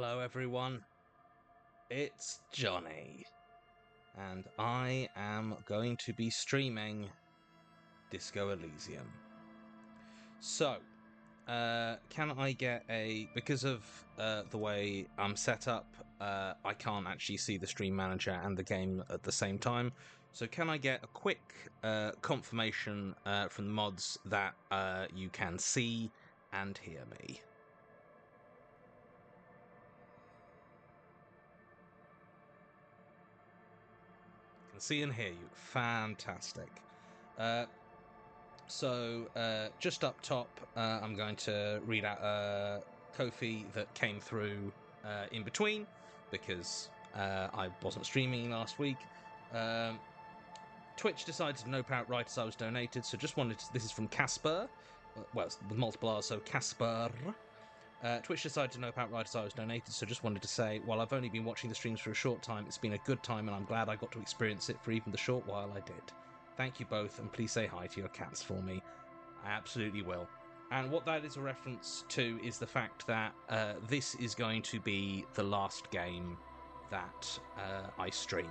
Hello, everyone. It's Johnny, and I am going to be streaming Disco Elysium. So, can I get because of the way I'm set up, I can't actually see the stream manager and the game at the same time. So, can I get a quick confirmation from the mods that you can see and hear me? Can see and hear you. Fantastic. Just up top, I'm going to read out Kofi that came through in between because I wasn't streaming last week. Twitch decided to nope outright as I was donated, so just wanted to, this is from Casper, well, with multiple R's, so Casper. Twitch decided to nope outright as I was donated, so just wanted to say, while I've only been watching the streams for a short time, it's been a good time and I'm glad I got to experience it for even the short while I did. Thank you both, and please say hi to your cats for me. I absolutely will. And what that is a reference to is the fact that this is going to be the last game that I stream.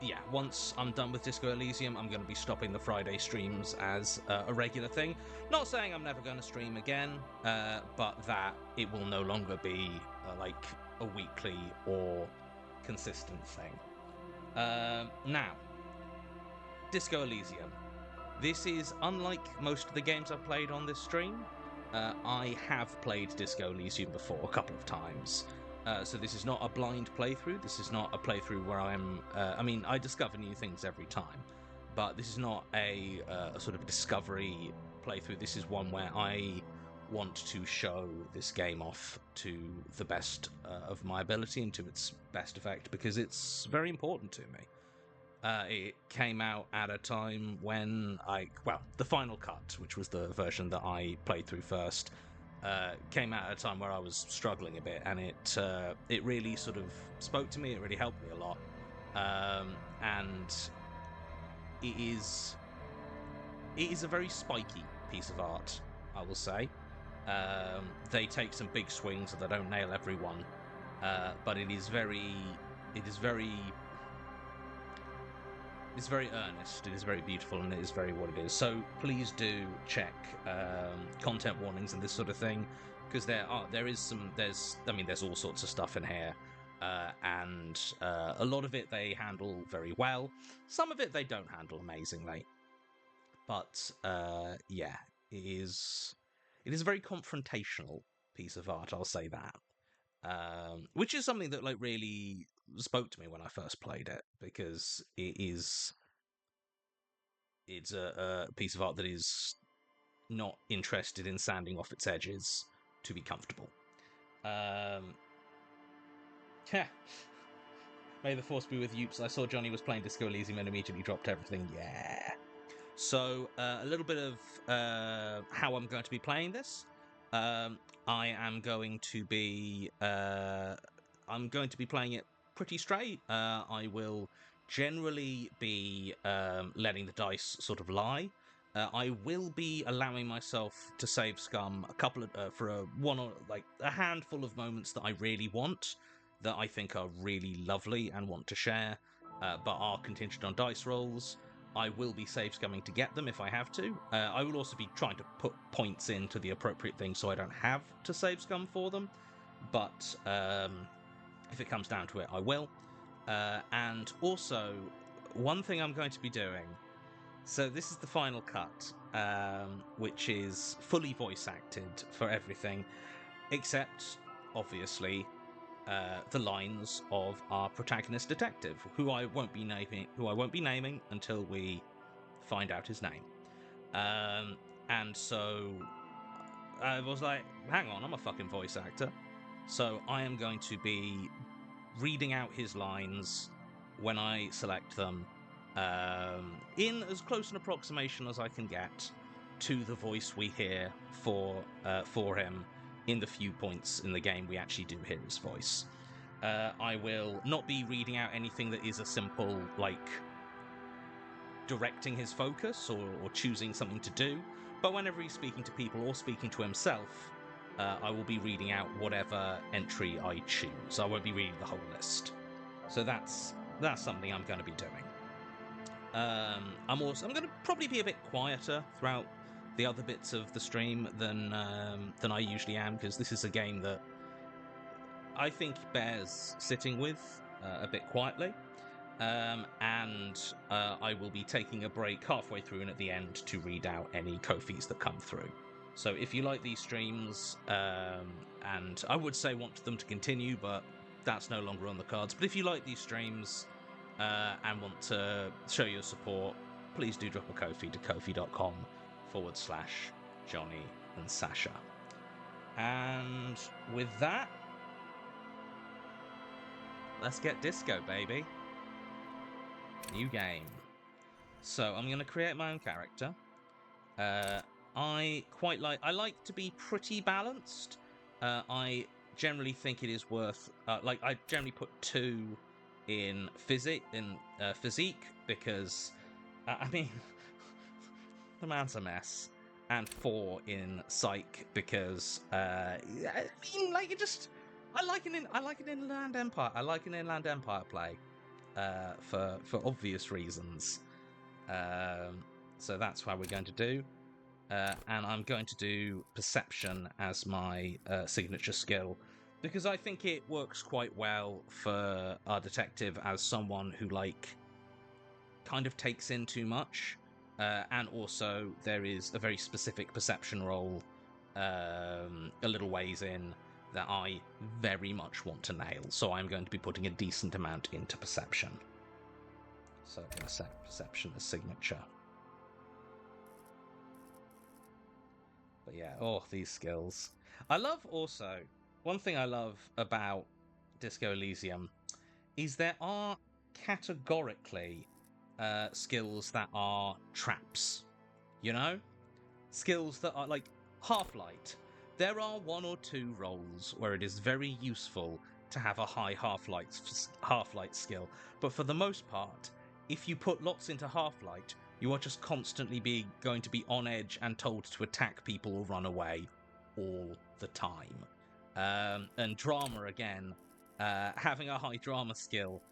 Yeah, once I'm done with Disco Elysium, I'm going to be stopping the Friday streams as a regular thing. Not saying I'm never going to stream again, but that it will no longer be like a weekly or consistent thing. Now, Disco Elysium. This is unlike most of the games I've played on this stream. I have played Disco Elysium before a couple of times. So this is not a blind playthrough. This is not a playthrough where I'm... I discover new things every time. But this is not a sort of discovery playthrough. This is one where I want to show this game off to the best of my ability and to its best effect because it's very important to me. It came out at a time when the final cut, which was the version that I played through first, came out at a time where I was struggling a bit, and it really sort of spoke to me. It really helped me a lot, and it is a very spiky piece of art, I will say. They take some big swings, and they don't nail everyone, but it's very earnest, it is very beautiful, and it is very what it is. So please do check content warnings and this sort of thing, because there's all sorts of stuff in here, and a lot of it they handle very well. Some of it they don't handle amazingly, but yeah, it is a very confrontational piece of art. I'll say that. Which is something that really spoke to me when I first played it, because it's a piece of art that is not interested in sanding off its edges to be comfortable. Yeah. May the force be with you. I saw Johnny was playing Disco Elysium and immediately dropped everything. Yeah. So a little bit of how I'm going to be playing this. I am going to be playing it pretty straight. I will generally be letting the dice sort of lie. I will be allowing myself to save scum a couple of for a handful of moments that I really want, that I think are really lovely and want to share, but are contingent on dice rolls. I will be save scumming to get them if I have to. I will also be trying to put points into the appropriate things so I don't have to save scum for them. But if it comes down to it, I will. And also, one thing I'm going to be doing. So this is the final cut, which is fully voice acted for everything, except obviously the lines of our protagonist detective, who I won't be naming until we find out his name. And so I was like, hang on, I'm a fucking voice actor. So I am going to be reading out his lines when I select them, in as close an approximation as I can get to the voice we hear for him in the few points in the game we actually do hear his voice. I will not be reading out anything that is a simple, directing his focus or choosing something to do, but whenever he's speaking to people or speaking to himself, I will be reading out whatever entry I choose. I won't be reading the whole list. So that's something I'm going to be doing. I'm going to probably be a bit quieter throughout the other bits of the stream than I usually am, because this is a game that I think bears sitting with a bit quietly. And I will be taking a break halfway through and at the end to read out any Ko-fis that come through. So if you like these streams, and I would say want them to continue, but that's no longer on the cards. But if you like these streams and want to show your support, please do drop a Ko-fi to kofi.com/Johnny and Sasha. And with that, let's get disco, baby. New game. So I'm going to create my own character. I like to be pretty balanced. I generally think it is worth I generally put 2 in physique because I mean the man's a mess, and 4 in psych because I mean like I like an Inland Empire. I like an Inland Empire play for obvious reasons. So that's what we're going to do. And I'm going to do Perception as my signature skill, because I think it works quite well for our detective as someone who, kind of takes in too much. And also, there is a very specific perception roll a little ways in that I very much want to nail. So I'm going to be putting a decent amount into Perception. So I'm going to set Perception as signature. But yeah, these skills. I love also, one thing I love about Disco Elysium is there are categorically skills that are traps, you know? Skills that are like Half-Light. There are 1 or 2 roles where it is very useful to have a high Half-Light skill, but for the most part, if you put lots into Half-Light, you are just constantly going to be on edge and told to attack people or run away all the time. And drama, again, having a high drama skill,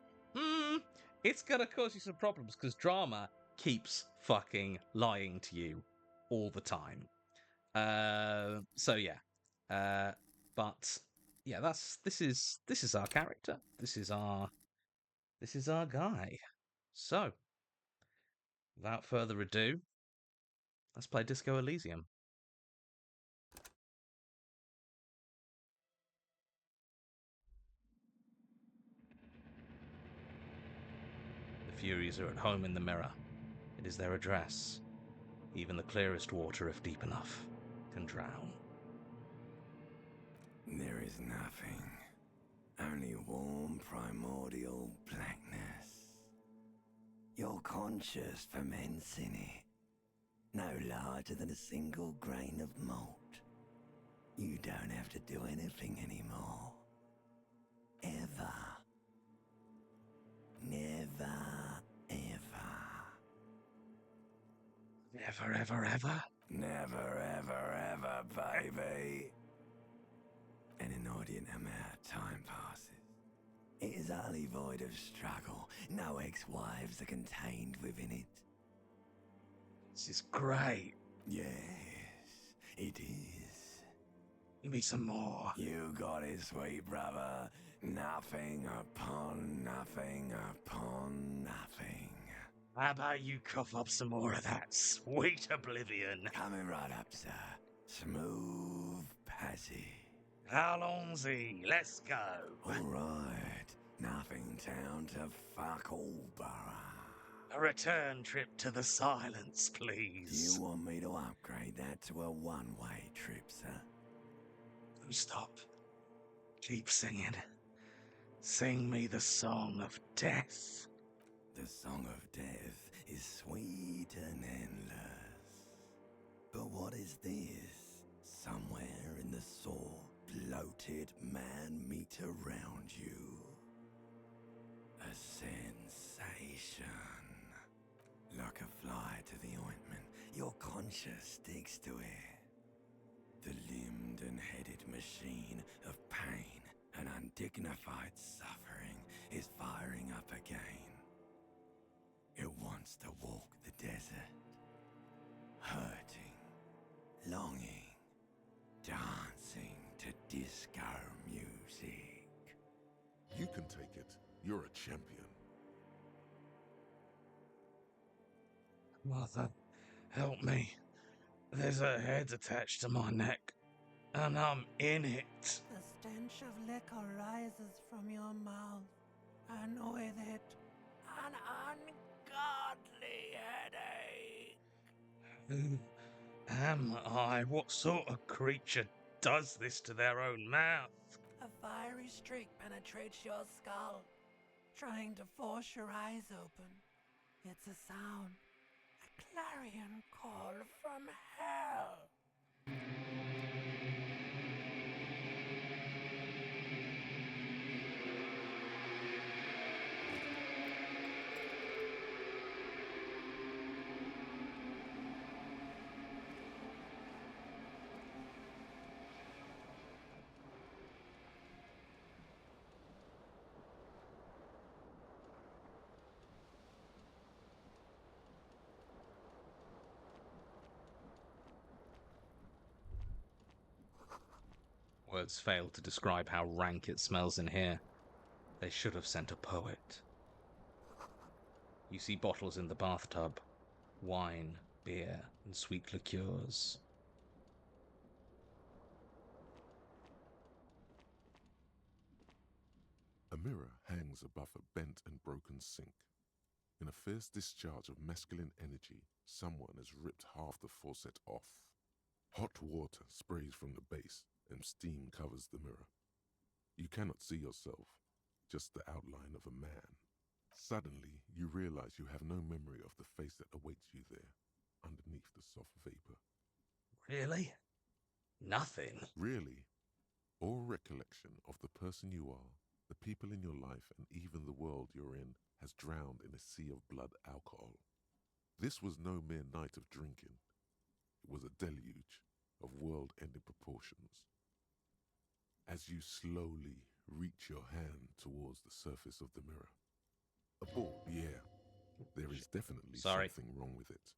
it's going to cause you some problems, because drama keeps fucking lying to you all the time. So yeah. But yeah, this is our character. This is our guy. So, without further ado, let's play Disco Elysium. The Furies are at home in the mirror. It is their address. Even the clearest water, if deep enough, can drown. There is nothing. Only warm primordial blackness. Your conscious ferments in it. No larger than a single grain of malt. You don't have to do anything anymore. Ever. Never, ever. Never, ever, ever? Never, ever, ever, baby. An inordinate amount of time passes. It is utterly void of struggle. No ex-wives are contained within it. This is great. Yes, it is. Give me some more. You got it, sweet brother. Nothing upon nothing upon nothing. How about you cough up some more of that sweet oblivion? Coming right up, sir. Smooth passage. How long's he? Let's go. All right. Nothing town to fuck all borough. A return trip to the silence, please. You want me to upgrade that to a one-way trip, sir? Don't stop. Keep singing. Sing me the song of death. The song of death is sweet and endless. But what is this? Somewhere in the sore, bloated man meet around you. A sensation. Like a fly to the ointment, your conscience sticks to it. The limbed and headed machine of pain and undignified suffering is firing up again. It wants to walk the desert, hurting, longing, dancing to disco music. You can take it. You're a champion. Mother, help me. There's a head attached to my neck, and I'm in it. The stench of liquor rises from your mouth, and with it, an ungodly headache. Who am I? What sort of creature does this to their own mouth? A fiery streak penetrates your skull, trying to force your eyes open. It's a sound, a clarion call from hell. Words fail to describe how rank it smells in here. They should have sent a poet. You see bottles in the bathtub. Wine, beer, and sweet liqueurs. A mirror hangs above a bent and broken sink. In a fierce discharge of masculine energy, someone has ripped half the faucet off. Hot water sprays from the base and steam covers the mirror. You cannot see yourself, just the outline of a man. Suddenly, you realize you have no memory of the face that awaits you there, underneath the soft vapor. Really? Nothing. Really, all recollection of the person you are, the people in your life, and even the world you're in has drowned in a sea of blood alcohol. This was no mere night of drinking. It was a deluge of world-ending proportions. As you slowly reach your hand towards the surface of the mirror. A ball, yeah. There is definitely something wrong with it.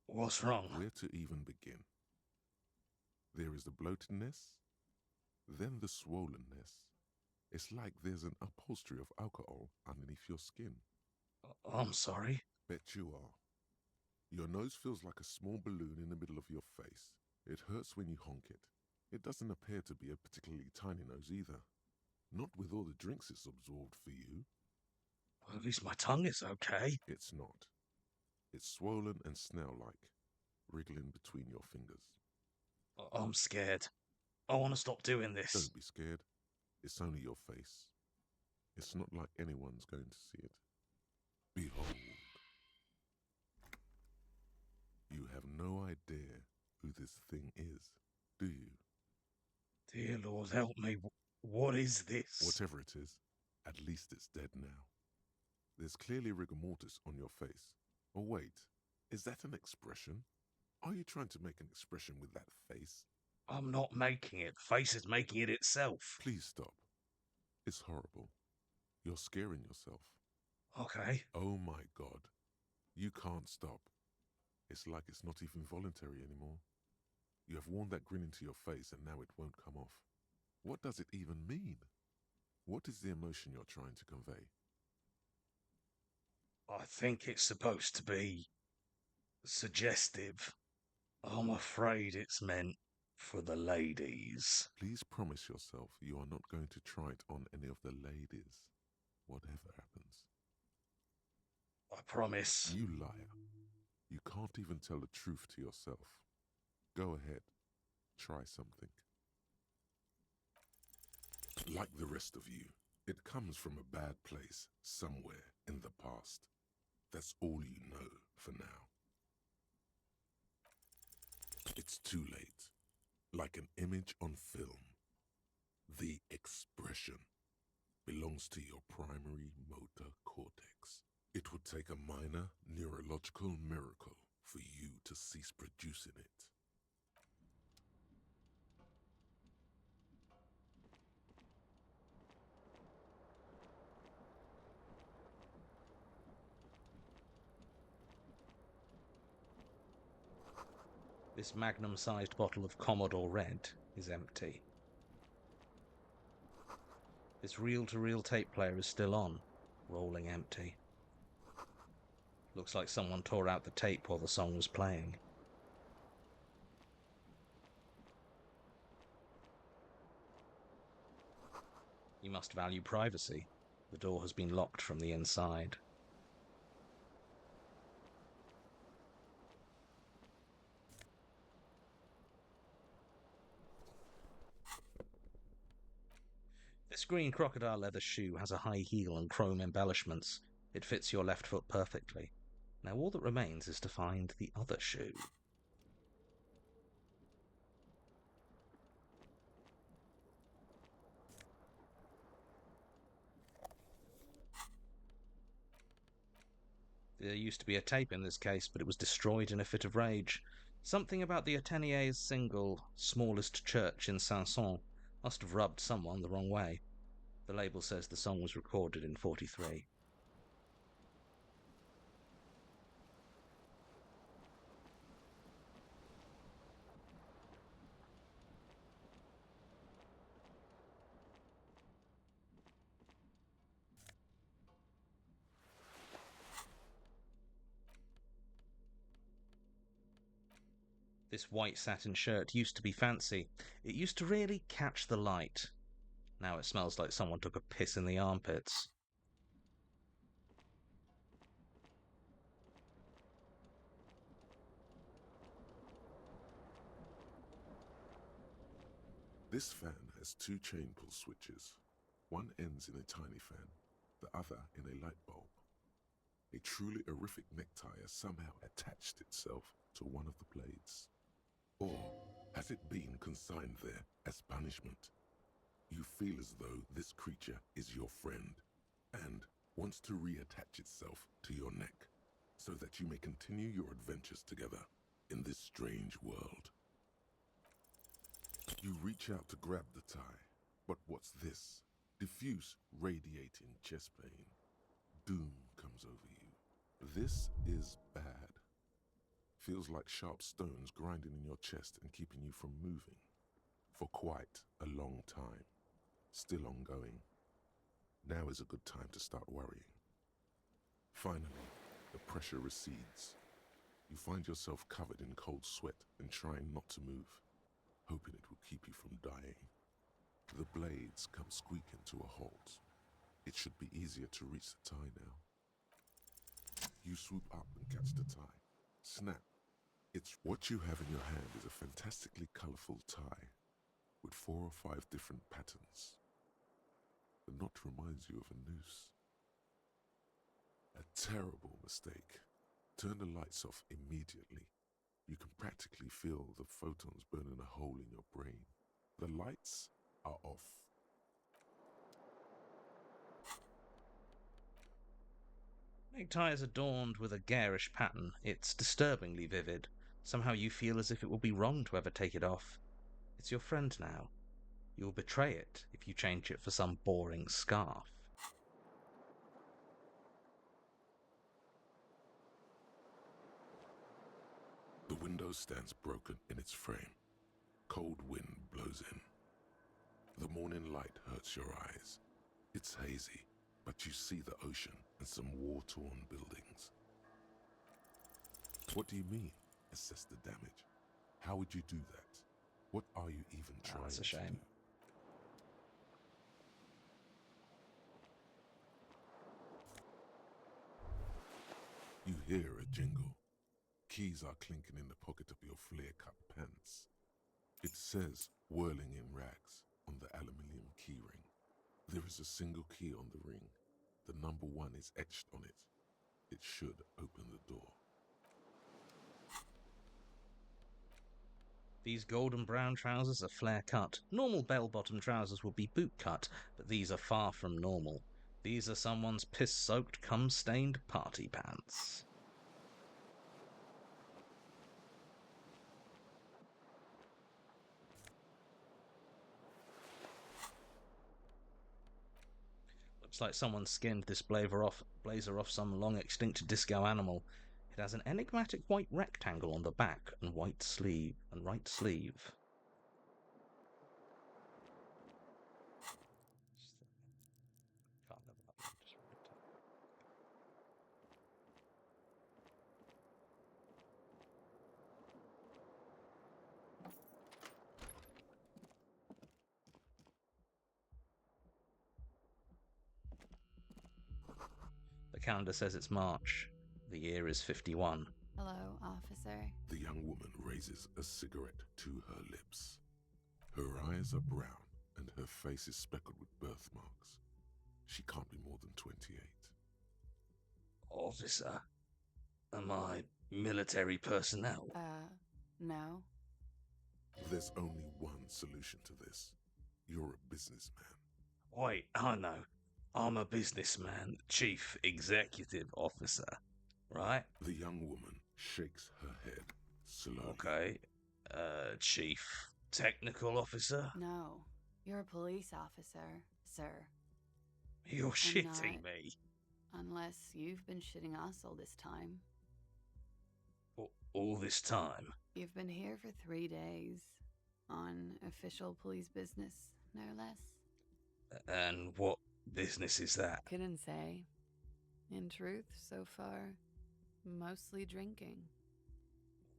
What's wrong? Where to even begin? There is the bloatedness, then the swollenness. It's like there's an upholstery of alcohol underneath your skin. I'm sorry. Bet you are. Your nose feels like a small balloon in the middle of your face. It hurts when you honk it. It doesn't appear to be a particularly tiny nose either. Not with all the drinks it's absorbed for you. Well, at least my tongue is okay. It's not. It's swollen and snail-like, wriggling between your fingers. I'm scared. I want to stop doing this. Don't be scared. It's only your face. It's not like anyone's going to see it. Behold. You have no idea who this thing is, do you? Dear Lord, help me. What is this? Whatever it is, at least it's dead now. There's clearly rigor mortis on your face. Oh wait, is that an expression? Are you trying to make an expression with that face? I'm not making it. The face is making it itself. Please stop. It's horrible. You're scaring yourself. Okay. Oh my God. You can't stop. It's like it's not even voluntary anymore. You have worn that grin into your face and now it won't come off. What does it even mean? What is the emotion you're trying to convey? I think it's supposed to be suggestive. I'm afraid it's meant for the ladies. Please promise yourself you are not going to try it on any of the ladies, whatever happens. I promise. You liar. You can't even tell the truth to yourself. Go ahead. Try something. Like the rest of you, it comes from a bad place somewhere in the past. That's all you know for now. It's too late. Like an image on film. The expression belongs to your primary motor cortex. It would take a minor neurological miracle for you to cease producing it. This magnum-sized bottle of Commodore Red is empty. This reel-to-reel tape player is still on, rolling empty. Looks like someone tore out the tape while the song was playing. You must value privacy. The door has been locked from the inside. This green crocodile leather shoe has a high heel and chrome embellishments. It fits your left foot perfectly. Now all that remains is to find the other shoe. There used to be a tape in this case, but it was destroyed in a fit of rage. Something about the Athénier's single, Smallest Church in Sanson, must have rubbed someone the wrong way. The label says the song was recorded in 43. This white satin shirt used to be fancy. It used to really catch the light. Now it smells like someone took a piss in the armpits. This fan has two chain pull switches. One ends in a tiny fan, the other in a light bulb. A truly horrific necktie has somehow attached itself to one of the blades. Or has it been consigned there as punishment? You feel as though this creature is your friend and wants to reattach itself to your neck so that you may continue your adventures together in this strange world. You reach out to grab the tie, but what's this? Diffuse, radiating chest pain. Doom comes over you. This is bad. Feels like sharp stones grinding in your chest and keeping you from moving for quite a long time. Still ongoing. Now is a good time to start worrying. Finally, the pressure recedes. You find yourself covered in cold sweat and trying not to move, hoping it will keep you from dying. The blades come squeaking to a halt. It should be easier to reach the tie now. You swoop up and catch the tie. Snap. It's what you have in your hand is a fantastically colourful tie with 4 or 5 different patterns. The knot reminds you of a noose. A terrible mistake. Turn the lights off immediately. You can practically feel the photons burning a hole in your brain. The lights are off. Necktie is adorned with a garish pattern. It's disturbingly vivid. Somehow you feel as if it would be wrong to ever take it off. It's your friend now. You'll betray it if you change it for some boring scarf. The window stands broken in its frame. Cold wind blows in. The morning light hurts your eyes. It's hazy, but you see the ocean and some war-torn buildings. What do you mean, assess the damage? How would you do that? What are you even trying That's a to shame. do? You hear a jingle. Keys are clinking in the pocket of your flare-cut pants. It says, whirling in rags, on the aluminium keyring. There is a single key on the ring. The number 1 is etched on it. It should open the door. These golden brown trousers are flare cut. Normal bell-bottom trousers would be boot cut, but these are far from normal. These are someone's piss-soaked, cum-stained party pants. Looks like someone skinned this blazer off some long-extinct disco animal. It has an enigmatic white rectangle on the back and white sleeve and right sleeve. Can't remember that one, just write it down. The calendar says it's March. The year is 51. Hello, officer. The young woman raises a cigarette to her lips. Her eyes are brown and her face is speckled with birthmarks. She can't be more than 28. Officer, am I military personnel? No. There's only one solution to this. You're a businessman. Wait, I know. I'm a businessman, chief executive officer, right? The young woman shakes her head slowly. Okay. Chief technical officer? No. You're a police officer, sir. You're shitting not. me. Unless you've been shitting us all this time. All this time? You've been here for 3 days. On official police business, no less. And what business is that? Couldn't say. In truth, so far, mostly drinking.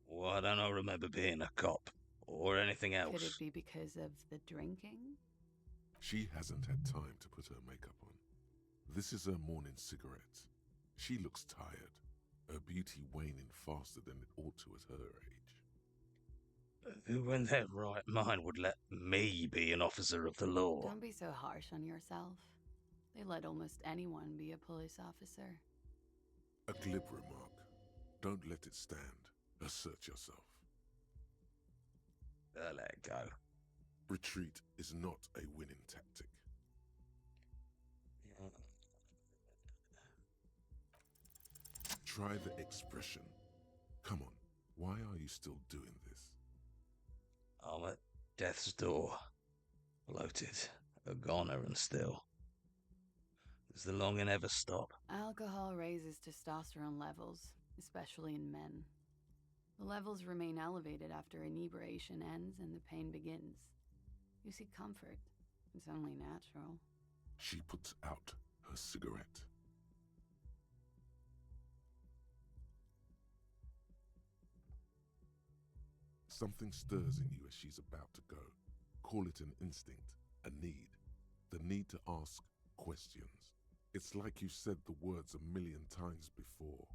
Well, I don't remember being a cop or anything else. Could it be because of the drinking? She hasn't had time to put her makeup on. This is her morning cigarette. She looks tired, her beauty waning faster than it ought to at her age. Who in their right mind would let me be an officer of the law? Don't be so harsh on yourself. They let almost anyone be a police officer. A glib remark. Don't let it stand. Assert yourself. Let it go. Retreat is not a winning tactic. Try the expression. Come on, why are you still doing this? I'm at death's door. Bloated, a goner and still. Does the longing ever stop? Alcohol raises testosterone levels, especially in men. The levels remain elevated after inebriation ends and the pain begins. You seek comfort. It's only natural. She puts out her cigarette. Something stirs in you as she's about to go. Call it an instinct, a need. The need to ask questions. It's like you've said the words 1,000,000 times before.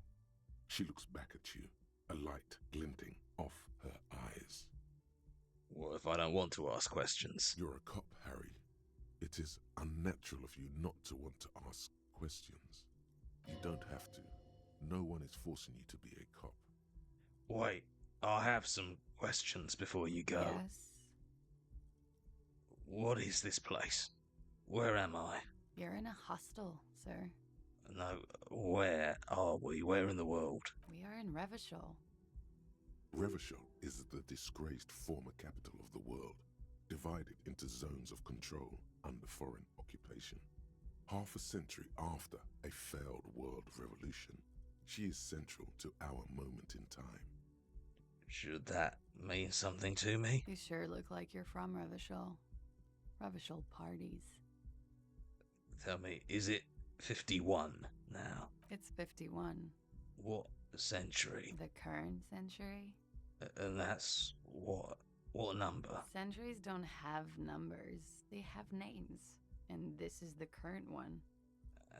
She looks back at you, a light glinting off her eyes. What if I don't want to ask questions? You're a cop, Harry. It is unnatural of you not to want to ask questions. You don't have to. No one is forcing you to be a cop. Wait, I'll have some questions before you go. Yes? What is this place? Where am I? You're in a hostel, sir. No, where are we? Where in the world? We are in Revachol. Revachol is the disgraced former capital of the world, divided into zones of control under foreign occupation. Half a century after a failed world revolution, she is central to our moment in time. Should that mean something to me? You sure look like you're from Revachol. Revachol parties. Tell me, is it 51 now? It's 51. What century? The current century? And that's what? What number? Centuries don't have numbers. They have names. And this is the current one.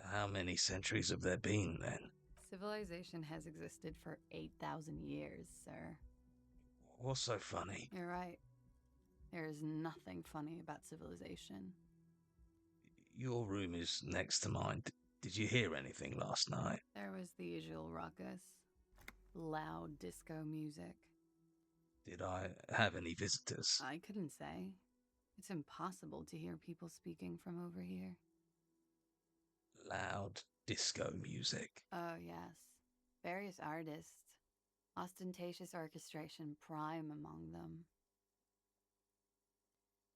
How many centuries have there been then? Civilization has existed for 8,000 years, sir. What's so funny? You're right. There is nothing funny about civilization. Your room is next to mine. Did you hear anything last night? There was the usual ruckus. Loud disco music. Did I have any visitors? I couldn't say. It's impossible to hear people speaking from over here. Loud disco music. Oh, yes. Various artists. Ostentatious orchestration prime among them.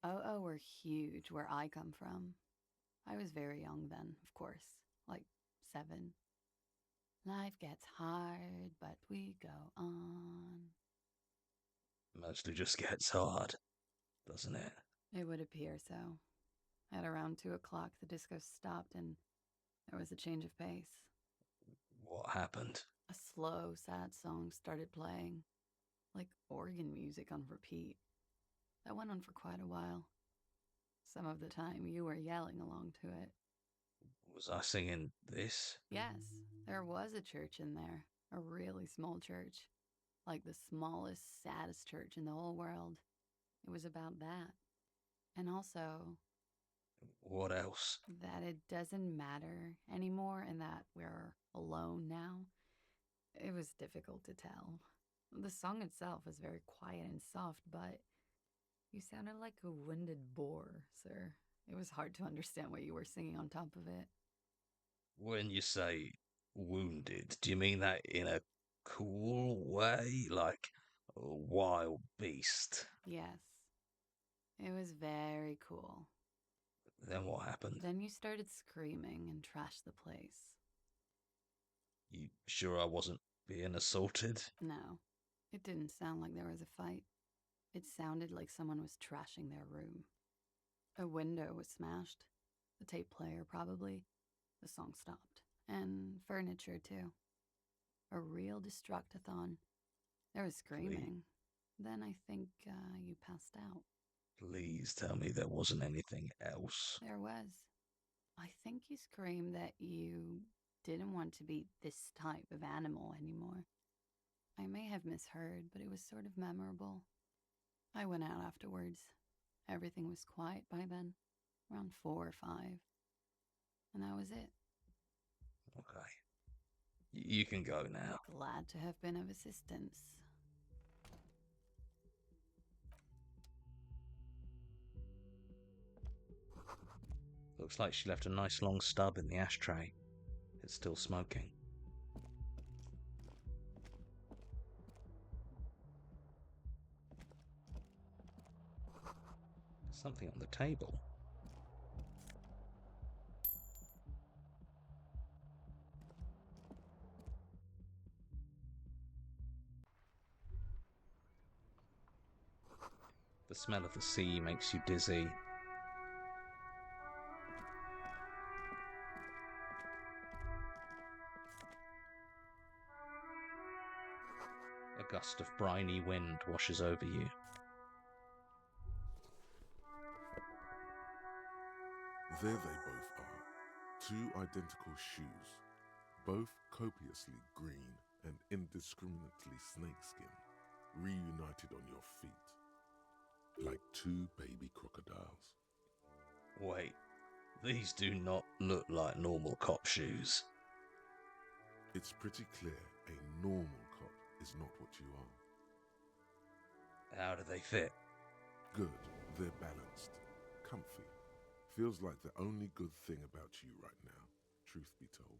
Oh, were huge where I come from. I was very young then, of course. Like 7. Life gets hard, but we go on. Mostly just gets hard, doesn't it? It would appear so. At around 2 o'clock, the disco stopped and there was a change of pace. What happened? A slow, sad song started playing, like organ music on repeat. That went on for quite a while. Some of the time, you were yelling along to it. Was I singing this? Yes, there was a church in there, a really small church, like the smallest, saddest church in the whole world. It was about that. And also, What else? that it doesn't matter anymore and that we're alone now. It was difficult to tell. The song itself was very quiet and soft, but you sounded like a winded boar, sir. It was hard to understand what you were singing on top of it. When you say wounded, do you mean that in a cool way? Like a wild beast? Yes, it was very cool. Then what happened? Then you started screaming and trashed the place. You sure I wasn't being assaulted? No, it didn't sound like there was a fight. It sounded like someone was trashing their room. A window was smashed. The tape player, probably. The song stopped. And furniture, too. A real destructathon. There was screaming. Then I think you passed out. Please tell me there wasn't anything else. There was. I think you screamed that you didn't want to be this type of animal anymore. I may have misheard, but it was sort of memorable. I went out afterwards. Everything was quiet by then, around 4 or 5. And that was it. Okay. You can go now. Glad to have been of assistance. Looks like she left a nice long stub in the ashtray. It's still smoking. There's something on the table. The smell of the sea makes you dizzy. A gust of briny wind washes over you. There they both are, two identical shoes, both copiously green and indiscriminately snakeskin, reunited on your feet, like two baby crocodiles. Wait, these do not look like normal cop shoes. It's pretty clear a normal cop is not what you are. How do they fit? Good, they're balanced, comfy. Feels like the only good thing about you right now, truth be told.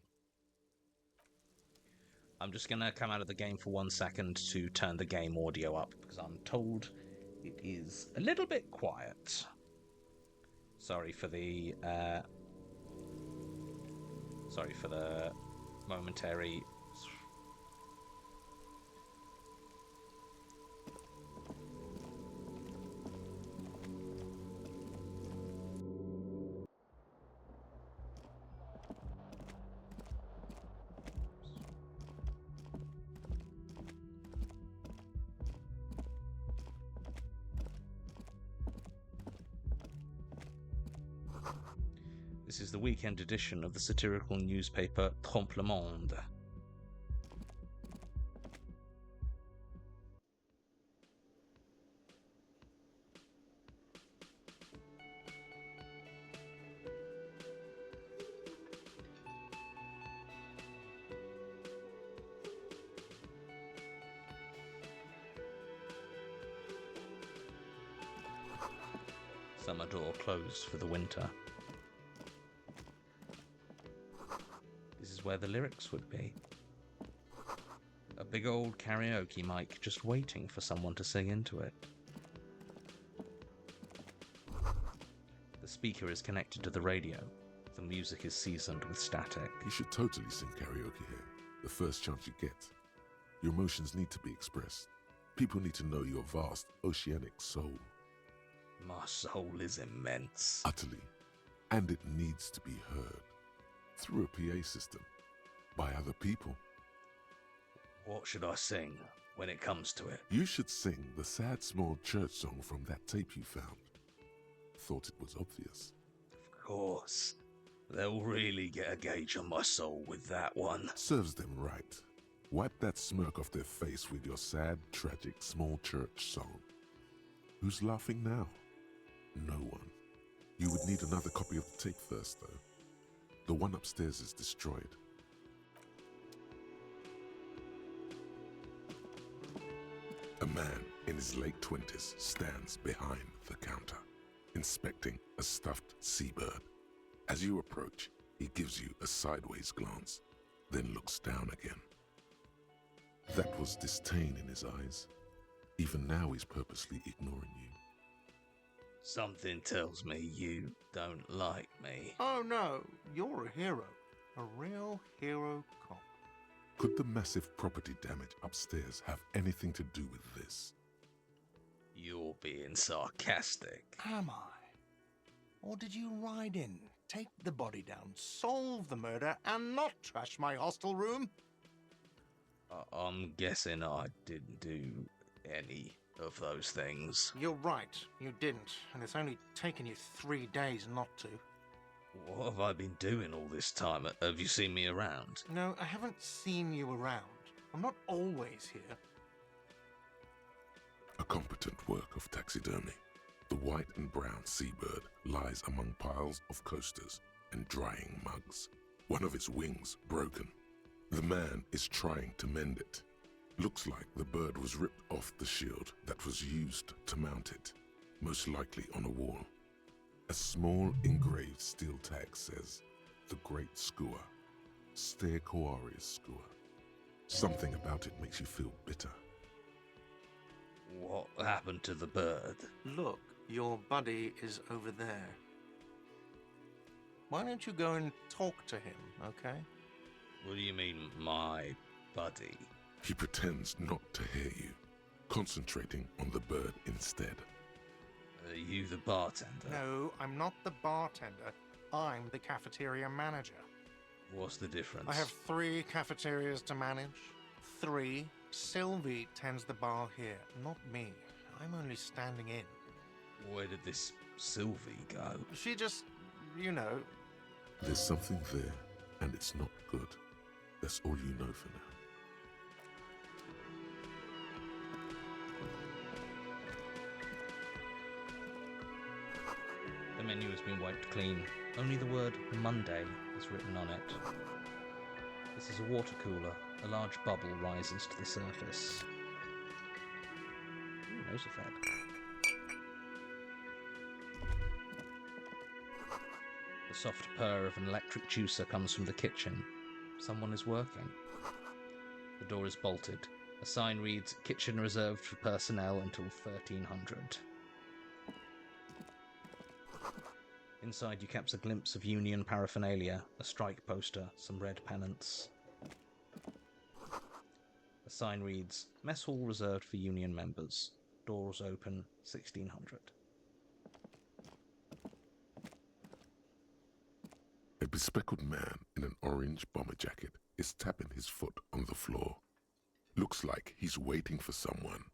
I'm just going to come out of the game for 1 second to turn the game audio up, because I'm told it is a little bit quiet. Sorry for the momentary... This is the weekend edition of the satirical newspaper Trompe le Monde. Summer door closed for the winter. This is where the lyrics would be. A big old karaoke mic just waiting for someone to sing into it. The speaker is connected to the radio. The music is seasoned with static. You should totally sing karaoke here. the first chance you get. Your emotions need to be expressed. People need to know your vast oceanic soul. My soul is immense. Utterly. And it needs to be heard. Through a PA system. By other people. What should I sing when it comes to it? You should sing the sad small church song from that tape you found. Thought it was obvious. Of course. They'll really get a gauge on my soul with that one. Serves them right. Wipe that smirk off their face with your sad, tragic small church song. Who's laughing now? No one. You would need another copy of the tape first, though. The one upstairs is destroyed. A man in his late 20s stands behind the counter, inspecting a stuffed seabird. As you approach, he gives you a sideways glance, then looks down again. That was disdain in his eyes. Even now he's purposely ignoring you. Something tells me you don't like me. Oh no, you're a hero. A real hero cop. Could the massive property damage upstairs have anything to do with this? You're being sarcastic. Am I? Or did you ride in, take the body down, solve the murder, and not trash my hostel room? I'm guessing I didn't do any of those things. You're right, you didn't, and it's only taken you 3 days not to. What have I been doing all this time? Have you seen me around? No, I haven't seen you around. I'm not always here. A competent work of taxidermy. The white and brown seabird lies among piles of coasters and drying mugs. One of its wings broken. The man is trying to mend it. Looks like the bird was ripped off the shield that was used to mount it, most likely on a wall. A small engraved steel tag says, "The Great Skua, Ste Koari's Skua." Something about it makes you feel bitter. What happened to the bird? Look, your buddy is over there. Why don't you go and talk to him, okay? What do you mean, my buddy? He pretends not to hear you, concentrating on the bird instead. Are you the bartender? No, I'm not the bartender. I'm the cafeteria manager. What's the difference? I have 3 cafeterias to manage. 3. Sylvie tends the bar here, not me. I'm only standing in. Where did this Sylvie go? She just, you know... There's something there, and it's not good. That's all you know for now. The menu has been wiped clean. Only the word Monday is written on it. This is a water cooler. A large bubble rises to the surface. Ooh, nose effect. The soft purr of an electric juicer comes from the kitchen. Someone is working. The door is bolted. A sign reads, "Kitchen reserved for personnel until 1300. Inside you catch a glimpse of union paraphernalia, a strike poster, some red pennants. A sign reads, "Mess hall reserved for union members. Doors open 1600. A bespectacled man in an orange bomber jacket is tapping his foot on the floor. Looks like he's waiting for someone.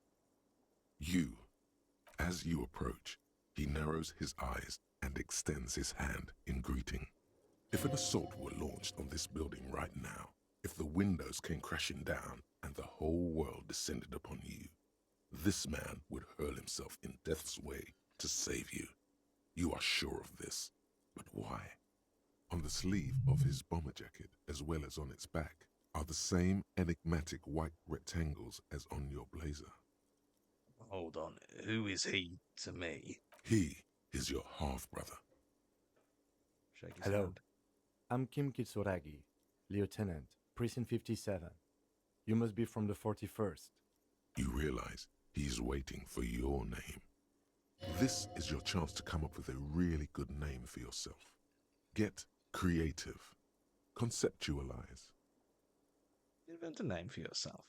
As you approach, he narrows his eyes and extends his hand in greeting. If an assault were launched on this building right now, if the windows came crashing down and the whole world descended upon you, this man would hurl himself in death's way to save you. You are sure of this, but why? On the sleeve of his bomber jacket, as well as on its back, are the same enigmatic white rectangles as on your blazer. Hold on, who is he to me? He is your half-brother. Shake his Hello. hand. I'm Kim Kitsuragi, Lieutenant, Precinct 57. You must be from the 41st. You realize he's waiting for your name. This is your chance to come up with a really good name for yourself. Get creative. Conceptualize. invent a name for yourself.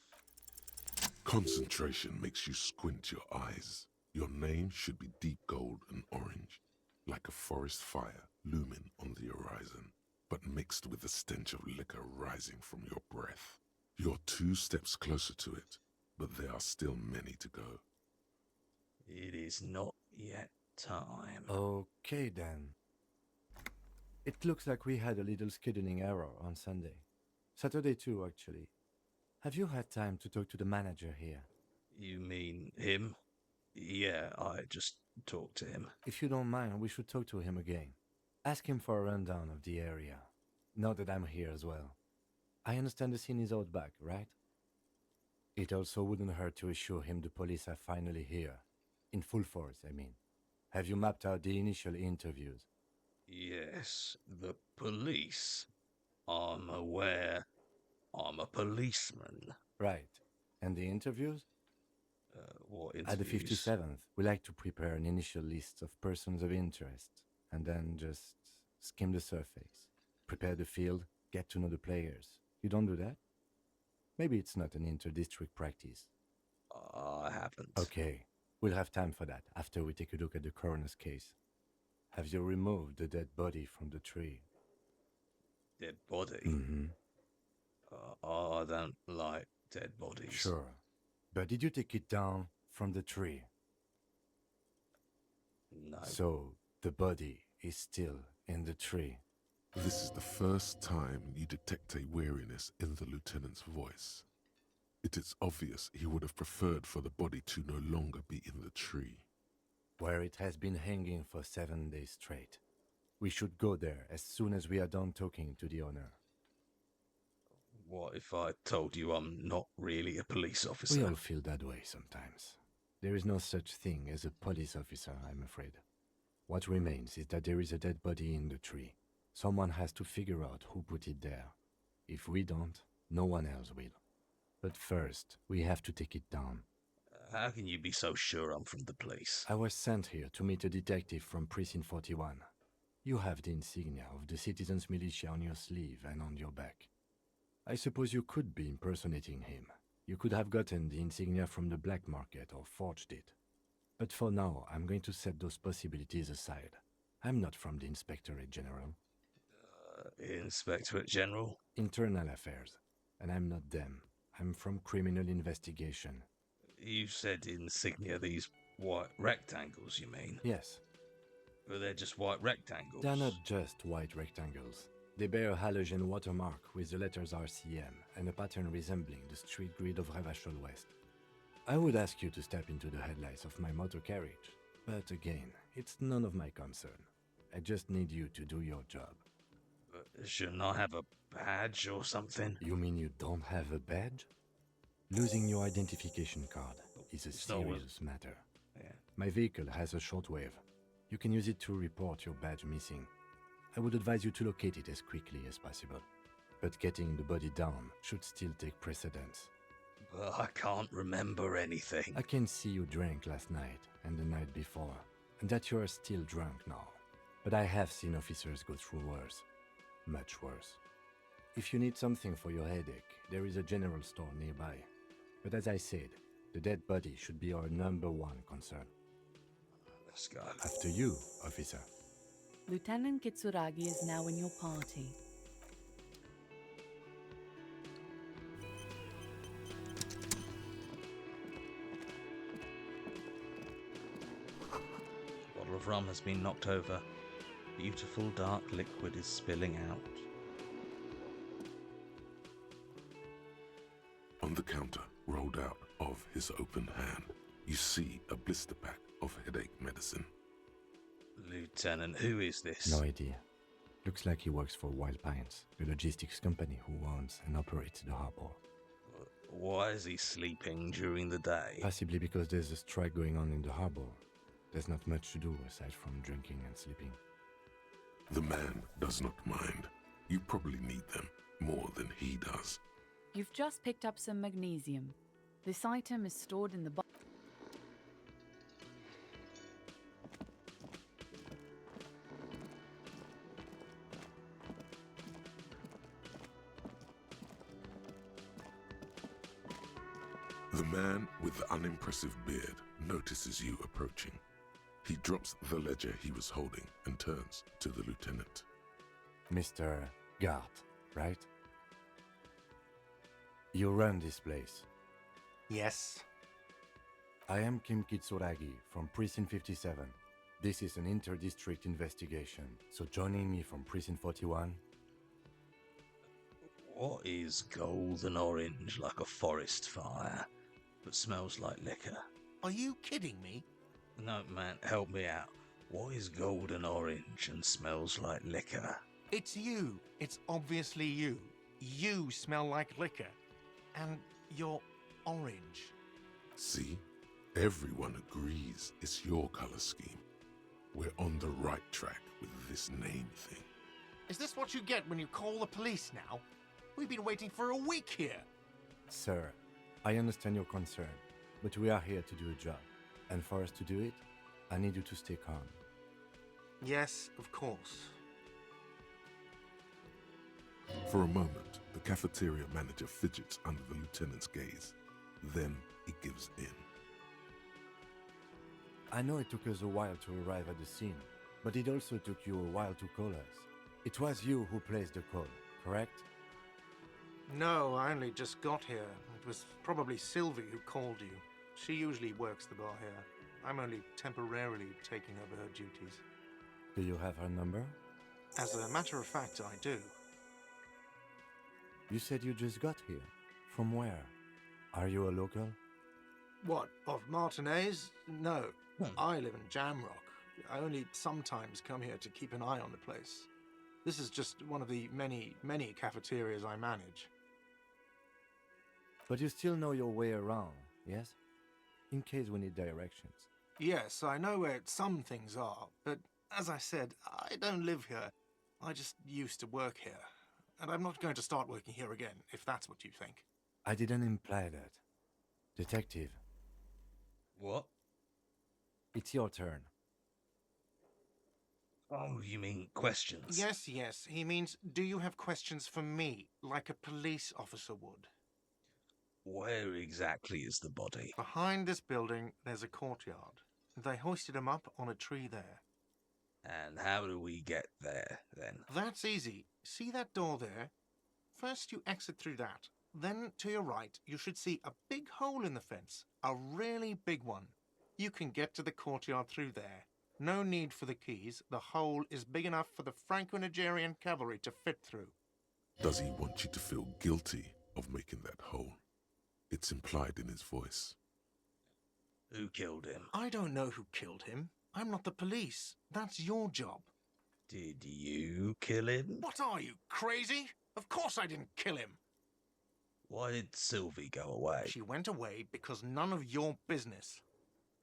Concentration makes you squint your eyes. Your name should be deep gold and orange, like a forest fire looming on the horizon, but mixed with the stench of liquor rising from your breath. You're 2 steps closer to it, but there are still many to go. It is not yet time. Okay then. It looks like we had a little scheduling error on Sunday. Saturday too, actually. Have you had time to talk to the manager here? You mean him? Yeah, I just talked to him. If you don't mind, we should talk to him again. Ask him for a rundown of the area. Now that I'm here as well. I understand the scene is out back, right? It also wouldn't hurt to assure him the police are finally here. In full force, I mean. Have you mapped out the initial interviews? Yes, the police. I'm aware. I'm a policeman. Right. And the interviews? What At the interviews? 57th, we like to prepare an initial list of persons of interest, and then just skim the surface. Prepare the field, get to know the players. You don't do that? Maybe it's not an inter-district practice. I haven't. Okay, we'll have time for that after we take a look at the coroner's case. Have you removed the dead body from the tree? Dead body? Mm-hmm. I don't like dead bodies. Sure. But did you take it down from the tree? No. So, the body is still in the tree. This is the first time you detect a weariness in the lieutenant's voice. It is obvious he would have preferred for the body to no longer be in the tree. Where it has been hanging for 7 days straight. We should go there as soon as we are done talking to the owner. What if I told you I'm not really a police officer? We all feel that way sometimes. There is no such thing as a police officer, I'm afraid. What remains is that there is a dead body in the tree. Someone has to figure out who put it there. If we don't, no one else will. But first, we have to take it down. How can you be so sure I'm from the police? I was sent here to meet a detective from Precinct 41. You have the insignia of the citizens' militia on your sleeve and on your back. I suppose you could be impersonating him. You could have gotten the insignia from the black market or forged it. But for now, I'm going to set those possibilities aside. I'm not from the Inspectorate General. Inspectorate General? Internal Affairs. And I'm not them. I'm from Criminal Investigation. You said insignia, these white rectangles, you mean? Yes. But they're just white rectangles. They're not just white rectangles. They bear a halogen watermark with the letters RCM and a pattern resembling the street grid of Revachol West. I would ask you to step into the headlights of my motor carriage, but again, it's none of my concern. I just need you to do your job. Shouldn't I have a badge or something? You mean you don't have a badge? Losing your identification card is a serious matter. Yeah. My vehicle has a shortwave. You can use it to report your badge missing. I would advise you to locate it as quickly as possible. But getting the body down should still take precedence. But I can't remember anything. I can see you drank last night and the night before, and that you are still drunk now. But I have seen officers go through worse. Much worse. If you need something for your headache, there is a general store nearby. But as I said, the dead body should be our #1 concern. Let's go. After you, officer. Lieutenant Kitsuragi is now in your party. The bottle of rum has been knocked over. Beautiful dark liquid is spilling out. On the counter, rolled out of his open hand, you see a blister pack of headache medicine. Lieutenant, who is this? No idea. Looks like he works for Wild Pines, the logistics company who owns and operates the harbor. Why is he sleeping during the day? Possibly because there's a strike going on in the harbor. There's not much to do aside from drinking and sleeping. The man does not mind. You probably need them more than he does. You've just picked up some magnesium. This item is stored in the The man with the unimpressive beard notices you approaching. He drops the ledger he was holding and turns to the lieutenant. Mr. Gart, right? You run this place. Yes. I am Kim Kitsuragi from Precinct 57. This is an inter-district investigation, so joining me from Precinct 41... What is golden orange like a forest fire, but smells like liquor? Are you kidding me? No, man, help me out. What is golden orange and smells like liquor? It's you. It's obviously you. You smell like liquor. And you're orange. See? Everyone agrees it's your color scheme. We're on the right track with this name thing. Is this what you get when you call the police now? We've been waiting for a week here. Sir, I understand your concern, but we are here to do a job. And for us to do it, I need you to stay calm. Yes, of course. For a moment, the cafeteria manager fidgets under the lieutenant's gaze. Then he gives in. I know it took us a while to arrive at the scene, but it also took you a while to call us. It was you who placed the call, correct? No, I only just got here. It was probably Sylvie who called you. She usually works the bar here. I'm only temporarily taking over her duties. Do you have her number? As a matter of fact, I do. You said you just got here. From where? Are you a local? What, of Martinez? No. I live in Jamrock. I only sometimes come here to keep an eye on the place. This is just one of the many, many cafeterias I manage. But you still know your way around, yes? In case we need directions. Yes, I know where some things are, but as I said, I don't live here. I just used to work here. And I'm not going to start working here again, if that's what you think. I didn't imply that. Detective, What? it's your turn. Oh, you mean questions? Yes, yes. He means, do you have questions for me, like a police officer would? Where exactly is the body? Behind this building, there's a courtyard. They hoisted him up on a tree there. And how do we get there, then? That's easy. See that door there? First you exit through that. Then, to your right, you should see a big hole in the fence. A really big one. You can get to the courtyard through there. No need for the keys. The hole is big enough for the Franco-Nigerian cavalry to fit through. Does he want you to feel guilty of making that hole? It's implied in his voice. Who killed him? I don't know who killed him. I'm not the police. That's your job. Did you kill him? What are you, crazy? Of course I didn't kill him. Why did Sylvie go away? She went away because none of your business.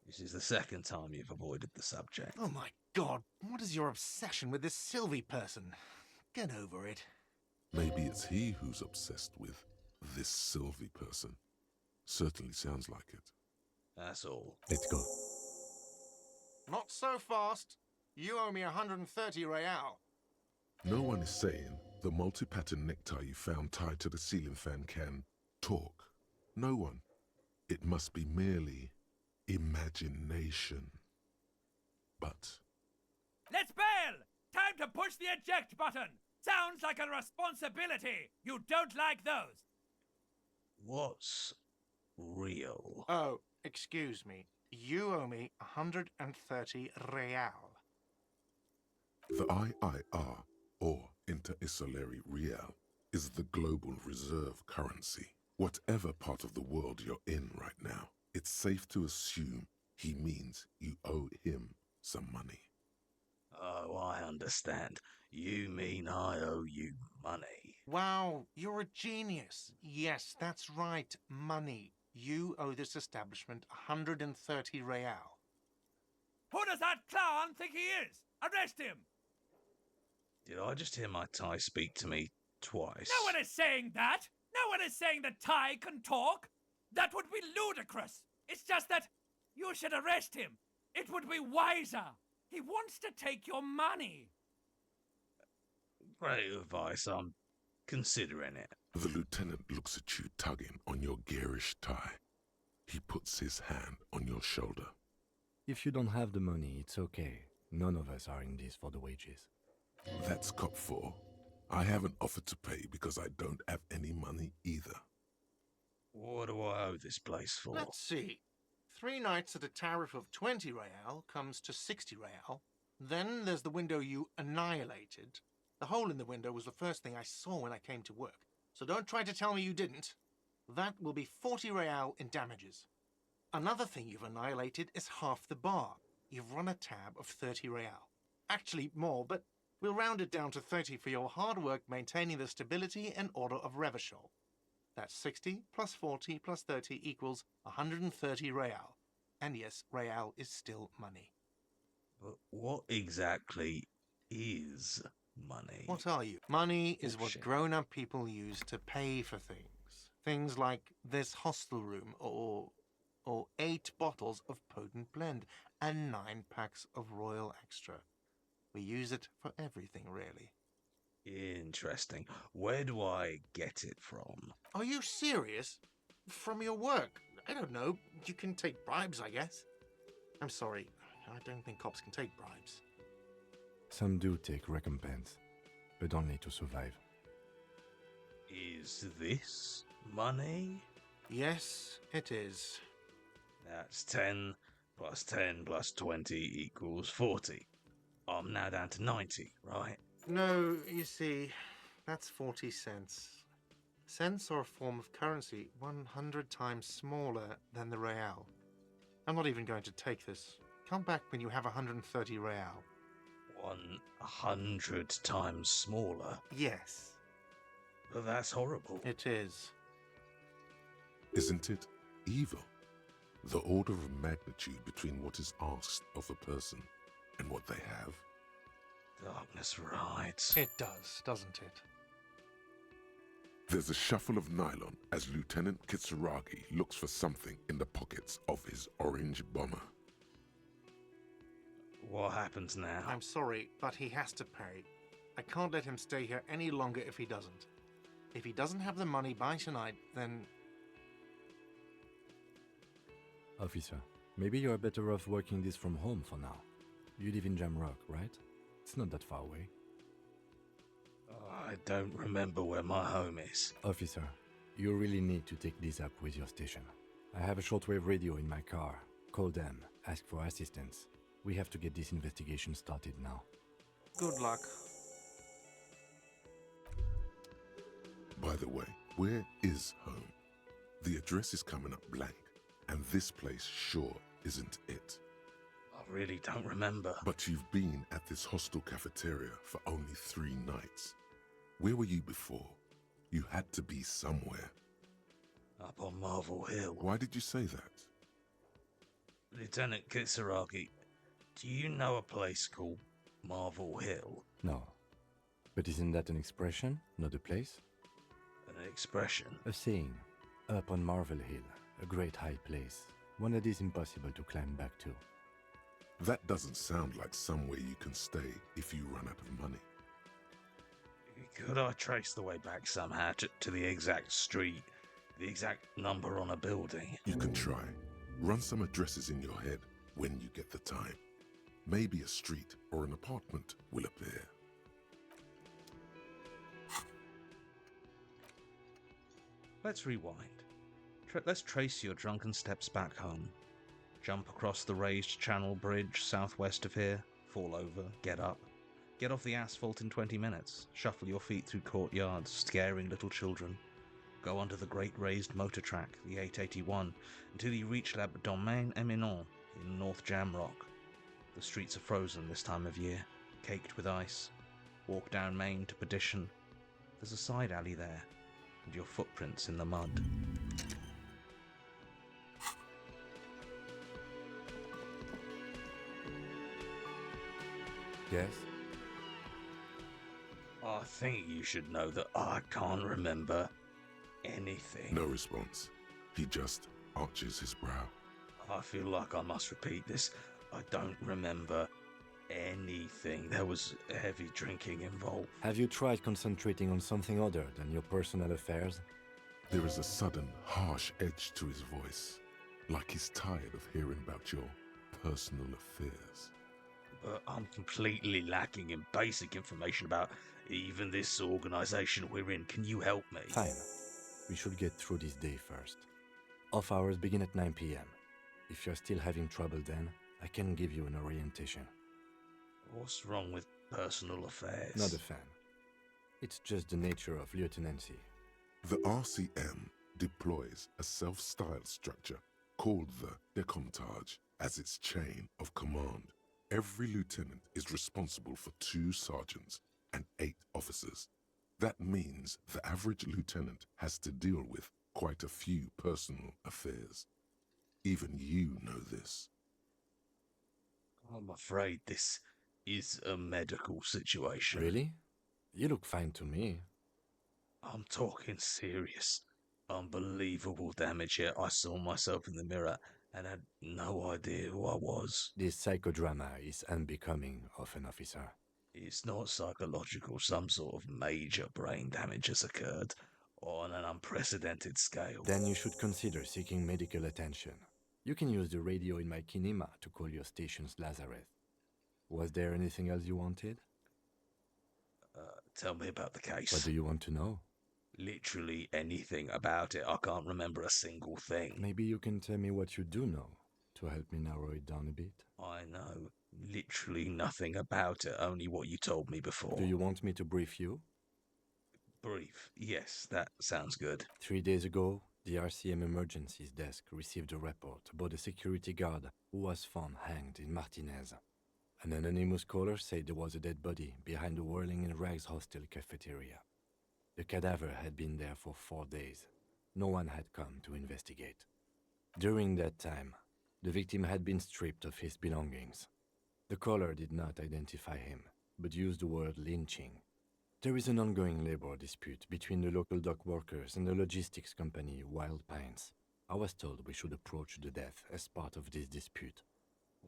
This is the second time you've avoided the subject. Oh my God, what is your obsession with this Sylvie person? Get over it. Maybe it's he who's obsessed with this Sylvie person. Certainly sounds like it. That's all. Let's go. Not so fast. You owe me 130 real. No one is saying the multi-pattern necktie you found tied to the ceiling fan can talk. No one. It must be merely imagination. But Let's bail! Time to push the eject button! Sounds like a responsibility! You don't like those! What's real? Oh, excuse me. You owe me 130 real. the IIR, or Inter-Isolary Real, is the global reserve currency. Whatever part of the world you're in right now, it's safe to assume he means you owe him some money. Oh, I understand. You mean I owe you money. Wow, you're a genius. Yes, that's right, money. You owe this establishment 130 real. Who does that clown think he is? Arrest him! Did I just hear my Thai speak to me twice? No one is saying that! No one is saying that Ty can talk! That would be ludicrous! It's just that you should arrest him! It would be wiser! He wants to take your money! Great advice. I'm considering it. The lieutenant looks at you tugging on your garish tie. He puts his hand on your shoulder. If you don't have the money, it's okay. None of us are in this for the wages. That's cop 4. I haven't offered to pay because I don't have any money either. What do I owe this place for? Let's see. 3 nights at a tariff of 20 real comes to 60 real. Then there's the window you annihilated. The hole in the window was the first thing I saw when I came to work. So don't try to tell me you didn't. That will be 40 real in damages. Another thing you've annihilated is half the bar. You've run a tab of 30 real. Actually more, but we'll round it down to 30 for your hard work maintaining the stability and order of Revachol. That's 60 plus 40 plus 30 equals 130 real. And yes, real is still money. But what exactly is money? What are you? Money is what Bullshit. grown-up people use to pay for things. Things like this hostel room or 8 bottles of potent blend and 9 packs of Royal Extra. We use it for everything, really. Interesting. Where do I get it from? Are you serious? From your work? I don't know. You can take bribes, I guess. I'm sorry. I don't think cops can take bribes. Some do take recompense, but only to survive. Is this money? Yes, it is. That's 10 plus 10 plus 20 equals 40. I'm now down to 90, right? No, you see, that's 40 cents. Cents are a form of currency 100 times smaller than the real. I'm not even going to take this. Come back when you have 130 real. 100 times smaller? Yes, Well, that's horrible. it is. Isn't it evil? The order of magnitude between what is asked of a person and what they have. Darkness rides. It does, doesn't it? There's a shuffle of nylon as Lieutenant Kitsuragi looks for something in the pockets of his orange bomber. What happens now? I'm sorry, but he has to pay. I can't let him stay here any longer if he doesn't. If he doesn't have the money by tonight, then... Officer, maybe you're better off working this from home for now. You live in Jamrock, right? It's not that far away. I don't remember where my home is. Officer, you really need to take this up with your station. I have a shortwave radio in my car. Call them, ask for assistance. We have to get this investigation started now. Good luck. By the way, where is home? The address is coming up blank, and this place sure isn't it. I really don't remember. But you've been at this hostel cafeteria for only 3 nights. Where were you before? You had to be somewhere. Up on Marvel Hill. Why did you say that? Lieutenant Kitsuragi, do you know a place called Marvel Hill? No. But isn't that an expression, not a place? An expression? A saying. Up on Marvel Hill, a great high place. One that is impossible to climb back to. That doesn't sound like somewhere you can stay if you run out of money. Could I trace the way back somehow to the exact street, the exact number on a building? You can try. Run some addresses in your head when you get the time. Maybe a street or an apartment will appear. Let's rewind. Let's trace your drunken steps back home. Jump across the raised channel bridge southwest of here, fall over, get up. Get off the asphalt in 20 minutes, shuffle your feet through courtyards, scaring little children. Go onto the great raised motor track, the 881, until you reach La Domaine Eminent in North Jamrock. The streets are frozen this time of year, caked with ice. Walk down Main to Perdition. There's a side alley there, and your footprints in the mud. Yes? I think you should know that I can't remember anything. No response. He just arches his brow. I feel like I must repeat this. I don't remember anything. There was heavy drinking involved. Have you tried concentrating on something other than your personal affairs? There is a sudden, harsh edge to his voice, like he's tired of hearing about your personal affairs. But I'm completely lacking in basic information about even this organization we're in. Can you help me? Fine. We should get through this day first. Off hours begin at 9 p.m. If you're still having trouble then, I can give you an orientation. What's wrong with personal affairs? Not a fan. It's just the nature of lieutenancy. The RCM deploys a self-styled structure called the Decomptage as its chain of command. Every lieutenant is responsible for 2 sergeants and 8 officers. That means the average lieutenant has to deal with quite a few personal affairs. Even you know this. I'm afraid this is a medical situation. Really? You look fine to me. I'm talking serious. Unbelievable damage here. I saw myself in the mirror and had no idea who I was. This psychodrama is unbecoming of an officer. It's not psychological. Some sort of major brain damage has occurred on an unprecedented scale. Then you should consider seeking medical attention. You can use the radio in my kinema to call your station's Lazareth. Was there anything else you wanted? Tell me about the case. What do you want to know? Literally anything about it. I can't remember a single thing. Maybe you can tell me what you do know to help me narrow it down a bit. I know literally nothing about it, only what you told me before. Do you want me to brief you? Brief. Yes, that sounds good. 3 days ago, the RCM Emergencies Desk received a report about a security guard who was found hanged in Martinez. An anonymous caller said there was a dead body behind the Whirling in Rags hostel cafeteria. The cadaver had been there for 4 days. No one had come to investigate. During that time, the victim had been stripped of his belongings. The caller did not identify him, but used the word lynching. There is an ongoing labor dispute between the local dock workers and the logistics company Wild Pines. I was told we should approach the death as part of this dispute.